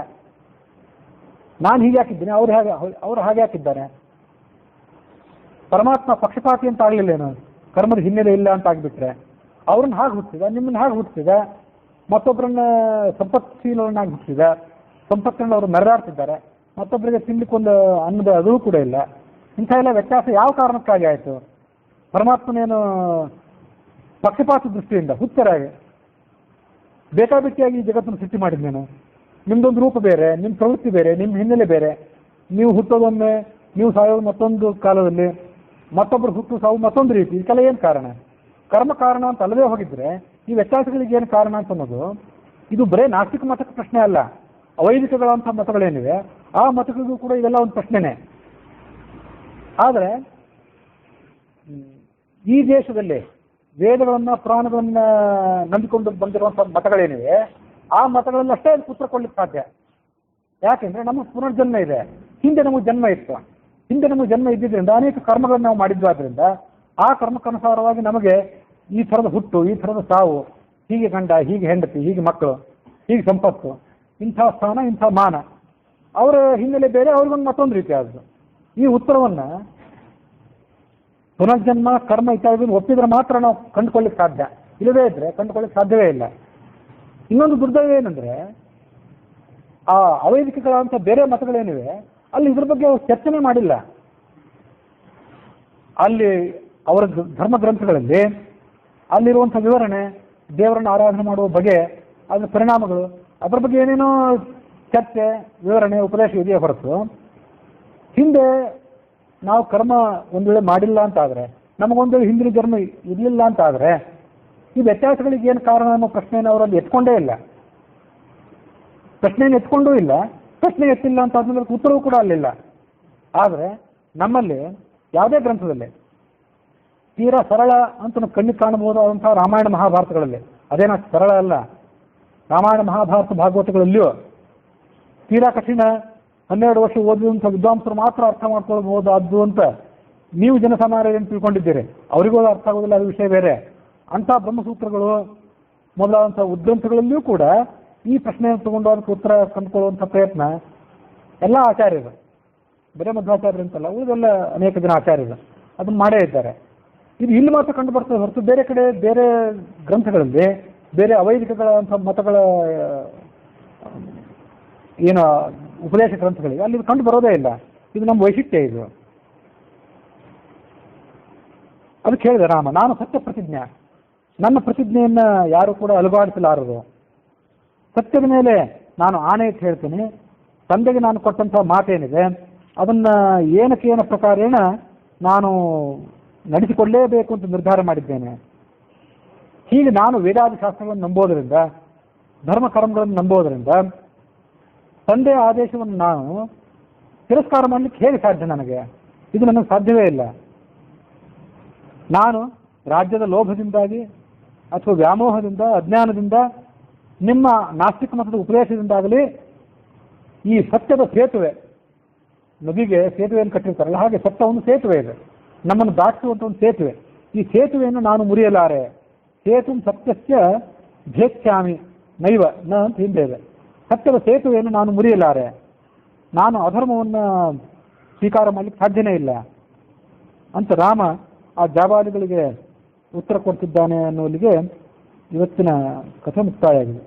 ನಾನು ಹೀಗೆ ಹಾಕಿದ್ದೀನಿ, ಅವ್ರು ಹಾಗೆ ಹಾಕಿದ್ದಾರೆ. ಪರಮಾತ್ಮ ಪಕ್ಷಪಾತಿ ಅಂತ ಆಗ್ಲಿಲ್ಲೇನು? ಕರ್ಮದ ಹಿನ್ನೆಲೆ ಇಲ್ಲ ಅಂತ ಆಗ್ಬಿಟ್ರೆ ಅವ್ರನ್ನ ಹಾಗೆ ಹುಟ್ಟಿದ, ನಿಮ್ಮನ್ನ ಹಾಗೆ ಹುಟ್ಟಿದ, ಮತ್ತೊಬ್ಬರನ್ನ ಸಂಪತ್ಶೀಲವನ್ನಾಗಿ ಹುಟ್ಟಿದ, ಸಂಪತ್ತನ್ನು ಅವರು ಮೆರೆದಾಡ್ತಿದ್ದಾರೆ, ಮತ್ತೊಬ್ಬರಿಗೆ ತಿನ್ಲಿಕ್ಕೊಂದು ಅನ್ನದ ಅದೂ ಕೂಡ ಇಲ್ಲ. ಇಂಥ ಎಲ್ಲ ವ್ಯತ್ಯಾಸ ಯಾವ ಕಾರಣಕ್ಕಾಗಿ ಆಯಿತು? ಪರಮಾತ್ಮನೇನು ಪಕ್ಷಪಾತ ದೃಷ್ಟಿಯಿಂದ ಹುಚ್ಚರಾಗಿ ಬೇಕಾಬಿಟ್ಟಿಯಾಗಿ ಈ ಜಗತ್ತನ್ನು ಸೃಷ್ಟಿ ಮಾಡಿದ್ನೇನು? ನಿಮ್ದೊಂದು ರೂಪ ಬೇರೆ, ನಿಮ್ಮ ಪ್ರವೃತ್ತಿ ಬೇರೆ, ನಿಮ್ಮ ಹಿನ್ನೆಲೆ ಬೇರೆ. ನೀವು ಹುಟ್ಟೋದೊಮ್ಮೆ, ನೀವು ಸಾಯೋದು ಮತ್ತೊಂದು ಕಾಲದಲ್ಲಿ, ಮತ್ತೊಬ್ಬರು ಹುಟ್ಟು ಸಾವು ಮತ್ತೊಂದು ರೀತಿ. ಇದಕ್ಕೆಲ್ಲ ಏನು ಕಾರಣ? ಕರ್ಮ ಕಾರಣ ಅಂತ ಅಲ್ಲದೆ ಹೋಗಿದ್ರೆ ಈ ವ್ಯತ್ಯಾಸಗಳಿಗೆ ಏನು ಕಾರಣ ಅಂತ ಅನ್ನೋದು ಇದು ಬರೇ ನಾಸ್ತಿಕ ಮತಕ್ಕೆ ಪ್ರಶ್ನೆ ಅಲ್ಲ. ಅವೈದಿಕಗಳಂಥ ಮತಗಳೇನಿವೆ ಆ ಮತಗಳಿಗೂ ಕೂಡ ಇವೆಲ್ಲ ಒಂದು ಪ್ರಶ್ನೆನೇ. ಆದರೆ ಈ ದೇಶದಲ್ಲಿ ವೇದಗಳನ್ನ, ಪುರಾಣಗಳನ್ನ ನಂಬಿಕೊಂಡು ಬಂದಿರುವಂಥ ಮತಗಳೇನಿವೆ ಆ ಮತಗಳಲ್ಲಿ ಅಷ್ಟೇ ಉತ್ತರ ಕೊಡ್ಲಿಕ್ಕೆ ಸಾಧ್ಯ. ಯಾಕೆಂದ್ರೆ ನಮಗೆ ಪುನರ್ಜನ್ಮ ಇದೆ, ಹಿಂದೆ ನಮಗೆ ಜನ್ಮ ಇತ್ತು, ಹಿಂದೆ ನಮಗೆ ಜನ್ಮ ಇದ್ದಿದ್ದರಿಂದ ಅನೇಕ ಕರ್ಮಗಳನ್ನು ನಾವು ಮಾಡಿದ್ವಾದ್ರಿಂದ ಆ ಕರ್ಮಕ್ಕನುಸಾರವಾಗಿ ನಮಗೆ ಈ ಥರದ ಹುಟ್ಟು, ಈ ಥರದ ಸಾವು, ಹೀಗೆ ಗಂಡ, ಹೀಗೆ ಹೆಂಡತಿ, ಹೀಗೆ ಮಕ್ಕಳು, ಹೀಗೆ ಸಂಪತ್ತು, ಇಂಥ ಸ್ಥಾನ, ಇಂಥ ಮಾನ, ಅವರ ಹಿನ್ನೆಲೆ ಬೇರೆ, ಅವ್ರಿಗೊಂದು ಮತ್ತೊಂದು ರೀತಿ ಆದ್ದು. ಈ ಉತ್ತರವನ್ನು ಪುನರ್ಜನ್ಮ, ಕರ್ಮ ಇತ್ಯಾದಿಗಳನ್ನು ಒಪ್ಪಿದ್ರೆ ಮಾತ್ರ ನಾವು ಕಂಡುಕೊಳ್ಳಿಕ್ಕೆ ಸಾಧ್ಯ. ಇಲ್ಲದೇ ಇದ್ರೆ ಕಂಡುಕೊಳ್ಳಿಕ್ಕೆ ಸಾಧ್ಯವೇ ಇಲ್ಲ. ಇನ್ನೊಂದು ದುರ್ದೈವ ಏನಂದ್ರೆ, ಆ ಅವೈದಿಕಗಳಂತ ಬೇರೆ ಮತಗಳೇನಿವೆ ಅಲ್ಲಿ ಇದ್ರ ಬಗ್ಗೆ ಅವರು ಚರ್ಚನೆ ಮಾಡಿಲ್ಲ. ಅಲ್ಲಿ ಅವರ ಧರ್ಮ ಗ್ರಂಥಗಳಲ್ಲಿ ಅಲ್ಲಿರುವಂಥ ವಿವರಣೆ, ದೇವರನ್ನು ಆರಾಧನೆ ಮಾಡುವ ಬಗೆ, ಅದರ ಪರಿಣಾಮಗಳು, ಅದರ ಬಗ್ಗೆ ಏನೇನೋ ಚರ್ಚೆ, ವಿವರಣೆ, ಉಪದೇಶ ಇದೆಯೇ ಹೊರತು ಹಿಂದೆ ನಾವು ಕರ್ಮ ಒಂದು ವೇಳೆ ಮಾಡಿಲ್ಲ ಅಂತಾದರೆ, ನಮಗೊಂದು ಹಿಂದಿನ ಜನ್ಮ ಇರಲಿಲ್ಲ ಅಂತಾದರೆ ಈ ವ್ಯತ್ಯಾಸಗಳಿಗೆ ಏನು ಕಾರಣ ಅನ್ನೋ ಪ್ರಶ್ನೆಯನ್ನು ಅವರಲ್ಲಿ ಎತ್ಕೊಂಡೇ ಇಲ್ಲ. ಪ್ರಶ್ನೆಯನ್ನು ಎತ್ಕೊಂಡೂ ಇಲ್ಲ. ಪ್ರಶ್ನೆ ಎತ್ತಿಲ್ಲ ಅಂತ ಆದ್ಮೇಲೆ ಉತ್ತರವೂ ಕೂಡ ಅಲ್ಲಿಲ್ಲ. ಆದರೆ ನಮ್ಮಲ್ಲಿ ಯಾವುದೇ ಗ್ರಂಥದಲ್ಲಿ ತೀರಾ ಸರಳ ಅಂತ ನಾವು ಕಣ್ಣಿಗೆ ಕಾಣಬಹುದಾದಂತಹ ರಾಮಾಯಣ ಮಹಾಭಾರತಗಳಲ್ಲಿ, ಅದೇನೋ ಸರಳ ಅಲ್ಲ, ರಾಮಾಯಣ ಮಹಾಭಾರತ ಭಾಗವತಗಳಲ್ಲಿಯೂ ತೀರಾ ಕಠಿಣ, 12 ವರ್ಷ ಓದಿದಂಥ ವಿದ್ವಾಂಸರು ಮಾತ್ರ ಅರ್ಥ ಮಾಡ್ಕೊಳ್ಬಹುದಾದ್ದು ಅಂತ ನೀವು ಜನಸಾಮಾನ್ಯರು ಏನು ತಿಳ್ಕೊಂಡಿದ್ದೀರಿ, ಅವರಿಗೂ ಅದು ಅರ್ಥ ಆಗೋದಿಲ್ಲ, ಅದು ವಿಷಯ ಬೇರೆ. ಅಂಥ ಬ್ರಹ್ಮಸೂತ್ರಗಳು ಮೊದಲಾದಂಥ ಉದ್ಗ್ರಂಥಗಳಲ್ಲಿಯೂ ಕೂಡ ಈ ಪ್ರಶ್ನೆಯನ್ನು ತಗೊಂಡು ಅದಕ್ಕೆ ಉತ್ತರ ಕಂಡುಕೊಳ್ಳುವಂಥ ಪ್ರಯತ್ನ ಎಲ್ಲ ಆಚಾರ್ಯರು, ಬರೇ ಮಧ್ವಾಚಾರ್ಯರು ಅಂತಲ್ಲ, ಉಳಿದೆಲ್ಲ ಅನೇಕ ಜನ ಆಚಾರ್ಯರು ಅದನ್ನು ಮಾಡೇ ಇದ್ದಾರೆ. ಇದು ಇಲ್ಲಿ ಮಾತ್ರ ಕಂಡು ಬರ್ತದೆ ಹೊರತು ಬೇರೆ ಕಡೆ, ಬೇರೆ ಗ್ರಂಥಗಳಲ್ಲಿ, ಬೇರೆ ಅವೈದಿಕಗಳಂಥ ಮತಗಳ ಏನು ಉಪದೇಶ ಗ್ರಂಥಗಳಿಗೆ ಅಲ್ಲಿ ಕಂಡು ಬರೋದೇ ಇಲ್ಲ. ಇದು ನಮ್ಮ ವೈಶಿಷ್ಟ್ಯ. ಇದು ಅದಕ್ಕೆ ಹೇಳಿದೆ ರಾಮ, ನಾನು ಸತ್ಯ ಪ್ರತಿಜ್ಞೆ, ನನ್ನ ಪ್ರತಿಜ್ಞೆಯನ್ನು ಯಾರು ಕೂಡ ಅಲುಗಾಡಿಸಲಾರದು. ಸತ್ಯದ ಮೇಲೆ ನಾನು ಆಣೆ ಅಂತ ಹೇಳ್ತೀನಿ. ತಂದೆಗೆ ನಾನು ಕೊಟ್ಟಂಥ ಮಾತೇನಿದೆ ಅದನ್ನು ಏನಕ್ಕೇನ ಪ್ರಕಾರೇಣ ನಾನು ನಡೆಸಿಕೊಳ್ಳಲೇಬೇಕು ಅಂತ ನಿರ್ಧಾರ ಮಾಡಿದ್ದೇನೆ. ಹೀಗೆ ನಾನು ವೇದಾದಿ ಶಾಸ್ತ್ರಗಳನ್ನು ನಂಬೋದರಿಂದ, ಧರ್ಮ ಕರ್ಮಗಳನ್ನು ನಂಬೋದರಿಂದ ತಂದೆಯ ಆದೇಶವನ್ನು ನಾನು ತಿರಸ್ಕಾರ ಮಾಡಲಿಕ್ಕೆ ಹೇಗೆ ಸಾಧ್ಯ? ನನಗೆ ಇದು ನನಗೆ ಸಾಧ್ಯವೇ ಇಲ್ಲ. ನಾನು ರಾಜ್ಯದ ಲೋಭದಿಂದಾಗಿ ಅಥವಾ ವ್ಯಾಮೋಹದಿಂದ, ಅಜ್ಞಾನದಿಂದ, ನಿಮ್ಮ ನಾಸ್ತಿಕ ಮತದ ಉಪದೇಶದಿಂದಾಗಲಿ ಈ ಸತ್ಯದ ಸೇತುವೆ, ನದಿಗೆ ಸೇತುವೆಯನ್ನು ಕಟ್ಟಿರ್ತಾರಲ್ಲ ಹಾಗೆ ಸತ್ಯ ಒಂದು ಸೇತುವೆ ಇದೆ, ನಮ್ಮನ್ನು ದಾಟಿಸುವಂಥ ಒಂದು ಸೇತುವೆ. ಈ ಸೇತುವೆಯನ್ನು ನಾನು ಮುರಿಯಲಾರೆ. ಸೇತು ಸತ್ಯಸ್ಯ ಭೇತ್ಯಾಮಿ ನೈವ ನ ಅಂತ ಹಿಂದೆ ಇದೆ. ಸತ್ಯದ ಸೇತುವೆಯನ್ನು ನಾನು ಮುರಿಯಲಾರೆ, ನಾನು ಅಧರ್ಮವನ್ನು ಸ್ವೀಕಾರ ಮಾಡಲಿಕ್ಕೆ ಸಾಧ್ಯನೇ ಇಲ್ಲ ಅಂತ ರಾಮ ಆ ಜಾಬಾಲಿಗಳಿಗೆ ಉತ್ತರ ಕೊಡ್ತಿದ್ದಾನೆ ಅನ್ನೋಲ್ಲಿಗೆ ಇವತ್ತಿನ ಕಥೆ ಮುಕ್ತಾಯ ಆಗಿದೆ.